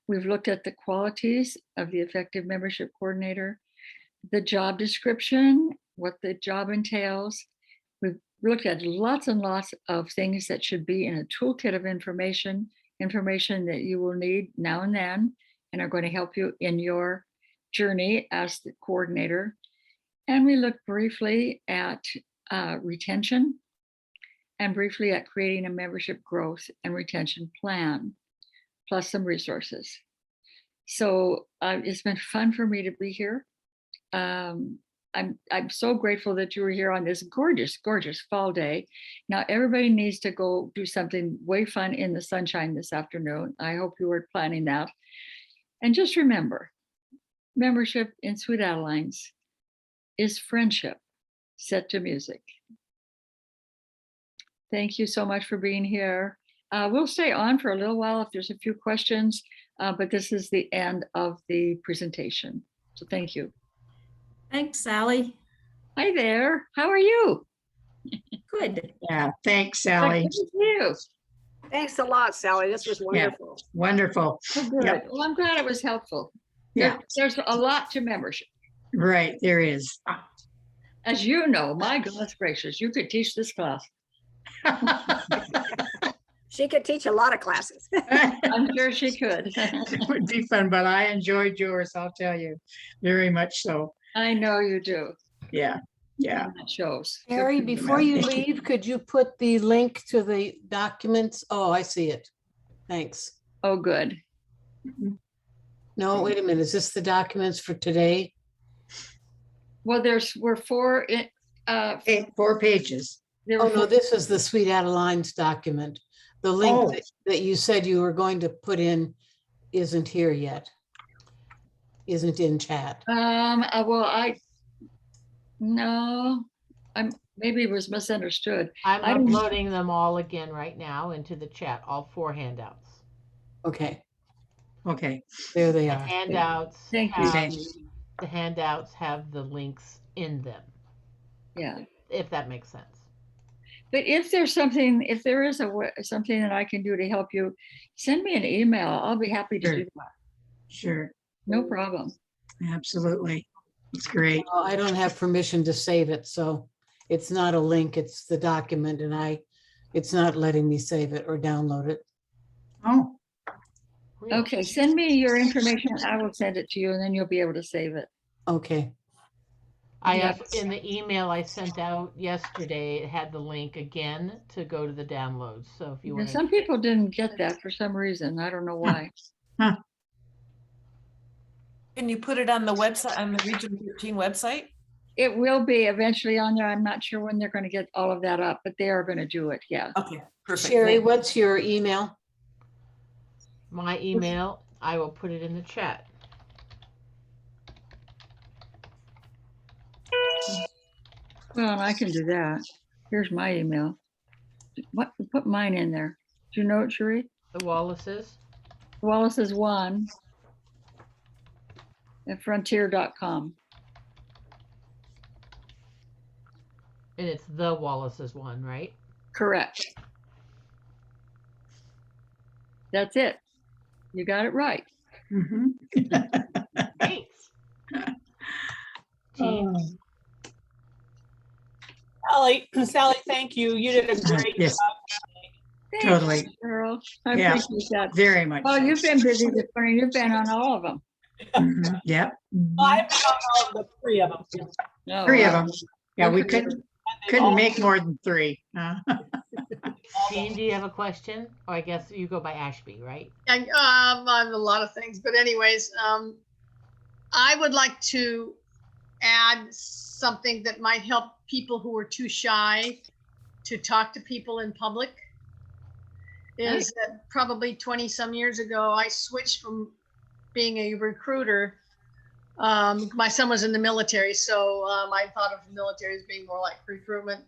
We've looked at the qualities of the effective membership coordinator, the job description, what the job entails. We've looked at lots and lots of things that should be in a toolkit of information that you will need now and then, and are going to help you in your journey as the coordinator. And we looked briefly at retention, and briefly at creating a membership growth and retention plan, plus some resources. So it's been fun for me to be here. I'm so grateful that you were here on this gorgeous, gorgeous fall day. Now everybody needs to go do something way fun in the sunshine this afternoon. I hope you were planning that. And just remember, membership in Sweet Adelines is friendship set to music. Thank you so much for being here. We'll stay on for a little while if there's a few questions, but this is the end of the presentation. So thank you. Thanks, Sally. Hi there. How are you? Good. Yeah, thanks, Good Sally. to see you. Thanks a lot, Sally. This was wonderful. Wonderful. Oh, good. Yep. Well, I'm glad it was helpful. Yeah, There's a lot to membership. right, there is. As you know, my goodness gracious, you could teach this class. She could teach a lot of classes. I'm sure she could. It would be fun, but I enjoyed yours, I'll tell you, very much so. I know you do. Yeah, yeah. And it shows. Harry, before you leave, could you put the link to the documents? Oh, I see it. Thanks. Oh, good. No, wait a minute. Is this the documents for today? Well, we're four. Hey, 4 pages. There Oh, were no, four- this is the Sweet Adeline's document. The link Oh. that you said you were going to put in isn't here yet. Isn't in chat. well, no, maybe it was misunderstood. I'm I don't- uploading them all again right now into the chat, all 4 handouts. Okay, Okay, there they The are. Ah, Thank you. The handouts have the links in them, Yeah. if that makes sense. But if there is something that I can do to help you, send me an email. I'll be happy to Sure. do that. sure, No problem. absolutely. It's great. Well, I don't have permission to save it, so it's not a link, it's the document, and it's not letting me save it or download it. Oh, Okay, send me your information. I will send it to you and then you'll be able to save it. Okay. Yes. In the email I sent out yesterday, it had the link again to go to the downloads, so if you Yeah, want some people didn't get that for some reason. I don't know why. Can you put it on the website, on the Region 13 website? It will be eventually on there. I'm not sure when they're going to get all of that up, but they are going to do it. Yeah. Okay, perfect. Sherry, Thank- what's your email? My email, I will put it in the chat. Well, I can do that. Here's my email. Put mine in there. Do you know it, Sheree? The Wallaces. Wallace is one at frontier.com. And it's the Wallace's one, right? Correct. That's it. You got it right. mhm. Thanks. Jean, Sally, thank you. You did a great Yes, job. Thanks, Totally. Cheryl. I Yeah. appreciate that. very much. Oh, so. you've been busy this morning. You've been on all of them. Mhm, Yep. Well, I've been on all of the 3 of them. Oh, 3 of wow. them. Yeah, we Good for you. couldn't And they've all- make more than 3. Jean, do you have a question? Oh, I guess you go by Ashby, right? And, on a lot of things, but anyways, I would like to add something that might help people who are too shy to talk to people in public. Is that probably 20 some years ago, I switched from being a recruiter. My son was in the military, so I thought of the military as being more like recruitment,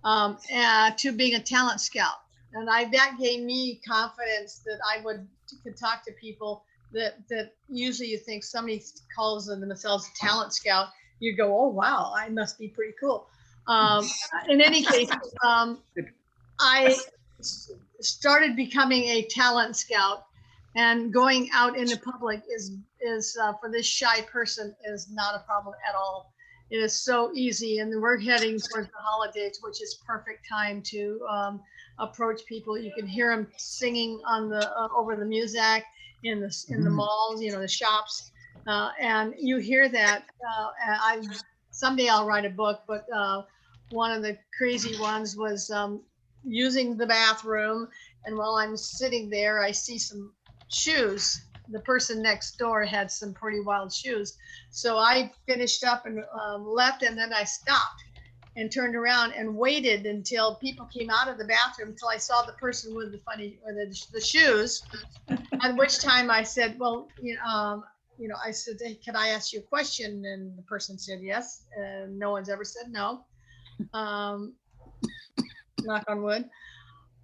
to being a talent scout. And that gave me confidence that I could talk to people that usually you think somebody calls themselves a talent scout, you go, oh, wow, I must be pretty cool. In any case, I started becoming a talent scout, and going out in the public is for this shy person is not a problem at all. It is so easy, and we're heading towards the holidays, which is perfect time to approach people. You can hear them singing on the over the music in the malls, the shops, and you hear that. Someday I'll write a book, but one of the crazy ones was using the bathroom, and while I'm sitting there, I see some shoes. The person next door had some pretty wild shoes, so I finished up and left, and then I stopped and turned around and waited until people came out of the bathroom until I saw the person with the shoes. At which time I said, well, I said, hey, can I ask you a question? And the person said yes, and no one's ever said no. Knock on wood.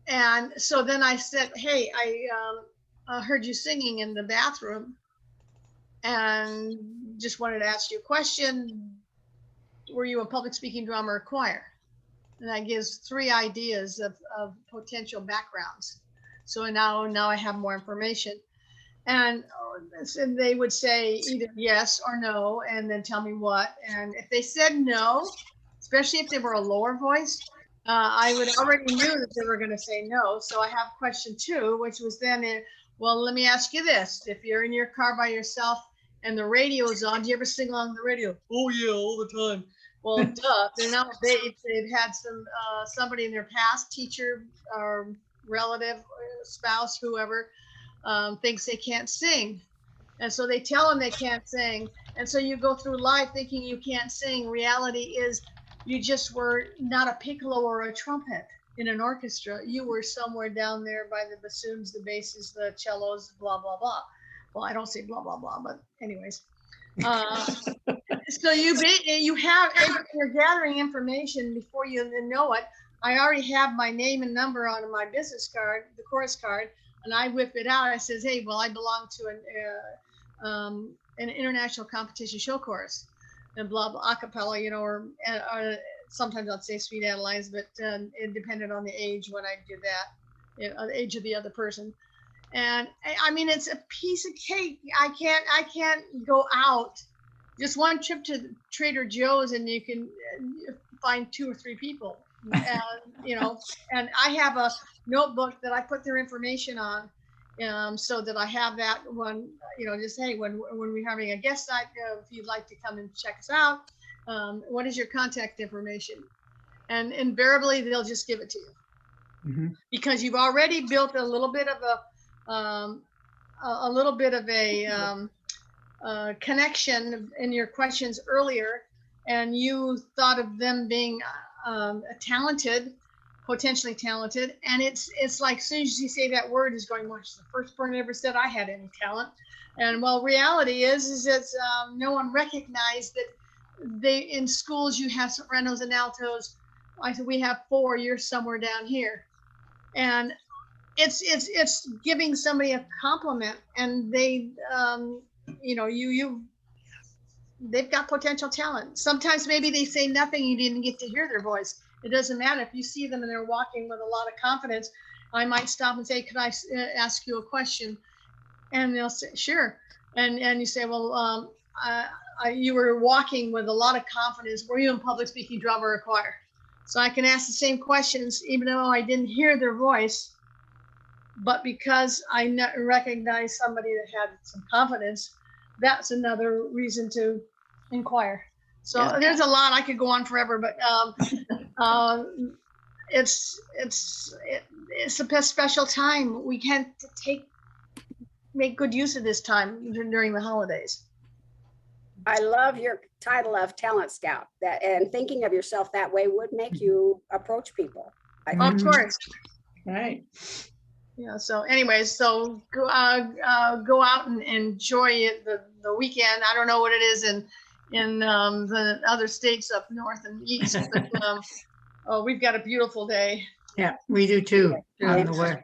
And so then I said, hey, I heard you singing in the bathroom and just wanted to ask you a question. Were you a public speaking drummer or choir? And that gives 3 ideas of potential backgrounds. So now I have more information. And they would say either yes or no, and then tell me what. And if they said no, especially if they were a lower voice, I would already knew that they were going to say no. So I have question 2, which was then, well, let me ask you this. If you're in your car by yourself and the radio is on, do you ever sing along the radio? Oh, yeah, all the time. Well, duh, they're not babes. They've had somebody in their past, teacher or relative, spouse, whoever, thinks they can't sing. And so they tell them they can't sing. And so you go through life thinking you can't sing. Reality is you just were not a piccolo or a trumpet in an orchestra. You were somewhere down there by the bassoons, the basses, the cellos, blah, blah, blah. Well, I don't say blah, blah, blah, but anyways. So you're gathering information before you know it. I already have my name and number on my business card, the chorus card, and I whip it out. I says, hey, well, I belong to an international competition show chorus, and blah blah acapella, or sometimes I'd say Sweet Adelines, but it depended on the age when I did that, the age of the other person. And I mean, it's a piece of cake. I can't go out. Just one trip to Trader Joe's and you can find 2 or 3 people, and and I have a notebook that I put their information on, so that I have that one, just, hey, when we're having a guest night, if you'd like to come and check us out, what is your contact information? And invariably they'll just give it to you, because you've already built a little bit of a connection in your questions earlier, and you thought of them being potentially talented, and it's like, as soon as you say that word, is going, well, she's the first person ever said I had any talent. And well, reality is that no one recognized that in schools you have sopranos and altos. I said, we have 4, you're somewhere down here. And it's giving somebody a compliment, and they they've got potential talent. Sometimes maybe they say nothing, you didn't get to hear their voice. It doesn't matter. If you see them and they're walking with a lot of confidence, I might stop and say, could I ask you a question? And they'll say, sure. And you say, well, you were walking with a lot of confidence. Were you in public speaking, drummer, or choir? So I can ask the same questions, even though I didn't hear their voice. But because I recognize somebody that had some confidence, that's another reason to inquire. So there's a lot. I could go on forever, but it's a special time. We can't make good use of this time during the holidays. I love your title of Talent Scout, and thinking of yourself that way would make you approach people. Of course. Right. Yeah. So anyways, so go out and enjoy it the weekend. I don't know what it is in the other states up north and east, but we've got a beautiful day. Yeah, we do too. On the way.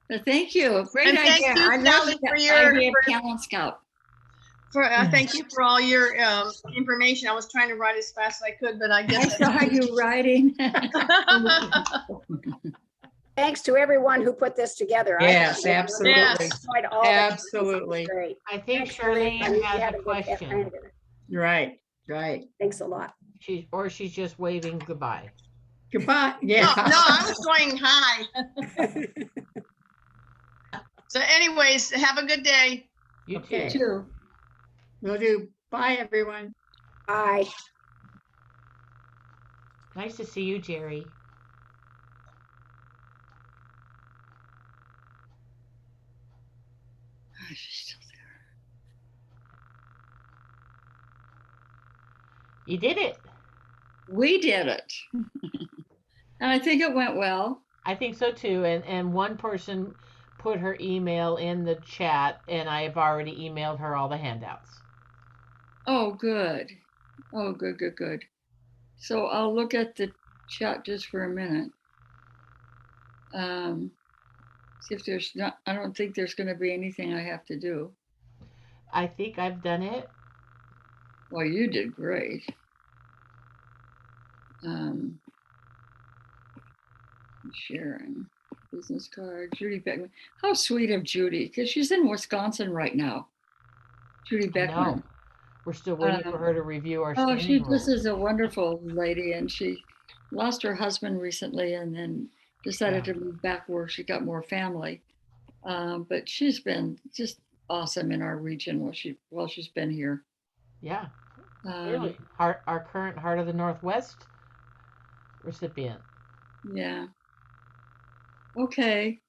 Well, thank you. Great And thank idea. you, I love Sally, the for your- idea of Talent Scout. Thank you for all your information. I was trying to write as fast as I could, but I I guess saw you writing. Thanks to everyone who put this together. Yes, I absolutely. enjoyed all the time. Absolutely. Great. I think Thanks, Charlene I knew you has had a good question. plan. Right. Thanks a lot. She's just waving goodbye. Goodbye. no, Yeah. I was going hi. So anyways, have a good day. You Okay. too. Too. Will do. Bye, everyone. Bye. Nice to see you, Jerry. Oh, she's still there. You did it. We did it. And I think it went well. I think so too. And one person put her email in the chat, and I have already emailed her all the handouts. Oh, good. Oh, good. So I'll look at the chat just for a minute. See if there's not, I don't think there's going to be anything I have to do. I think I've done it. Well, you did great. Sharon, business card, Judy Beckman. How sweet of Judy, because she's in Wisconsin right now. Judy I know. Beckman. We're still waiting for her to review our Oh, she standing just rules. is a wonderful lady, and she lost her husband recently, and then decided Yeah. to move back where she got more family. But she's been just awesome in our region while she's been here. Yeah, Um, clearly. Our current Heart of the Northwest recipient. yeah. Okay.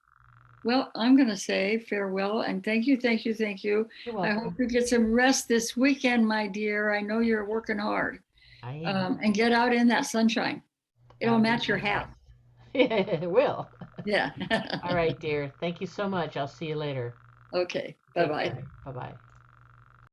Well, I'm going to say farewell and thank you, thank you, thank you. You're I welcome. hope you get some rest this weekend, my dear. I know you're working hard. I am. And get out in that sunshine. It'll I'll do match your my hat. best. It will. Yeah. All right, dear. Thank you so much. I'll see you later. Okay. Take Bye-bye. care. Bye-bye.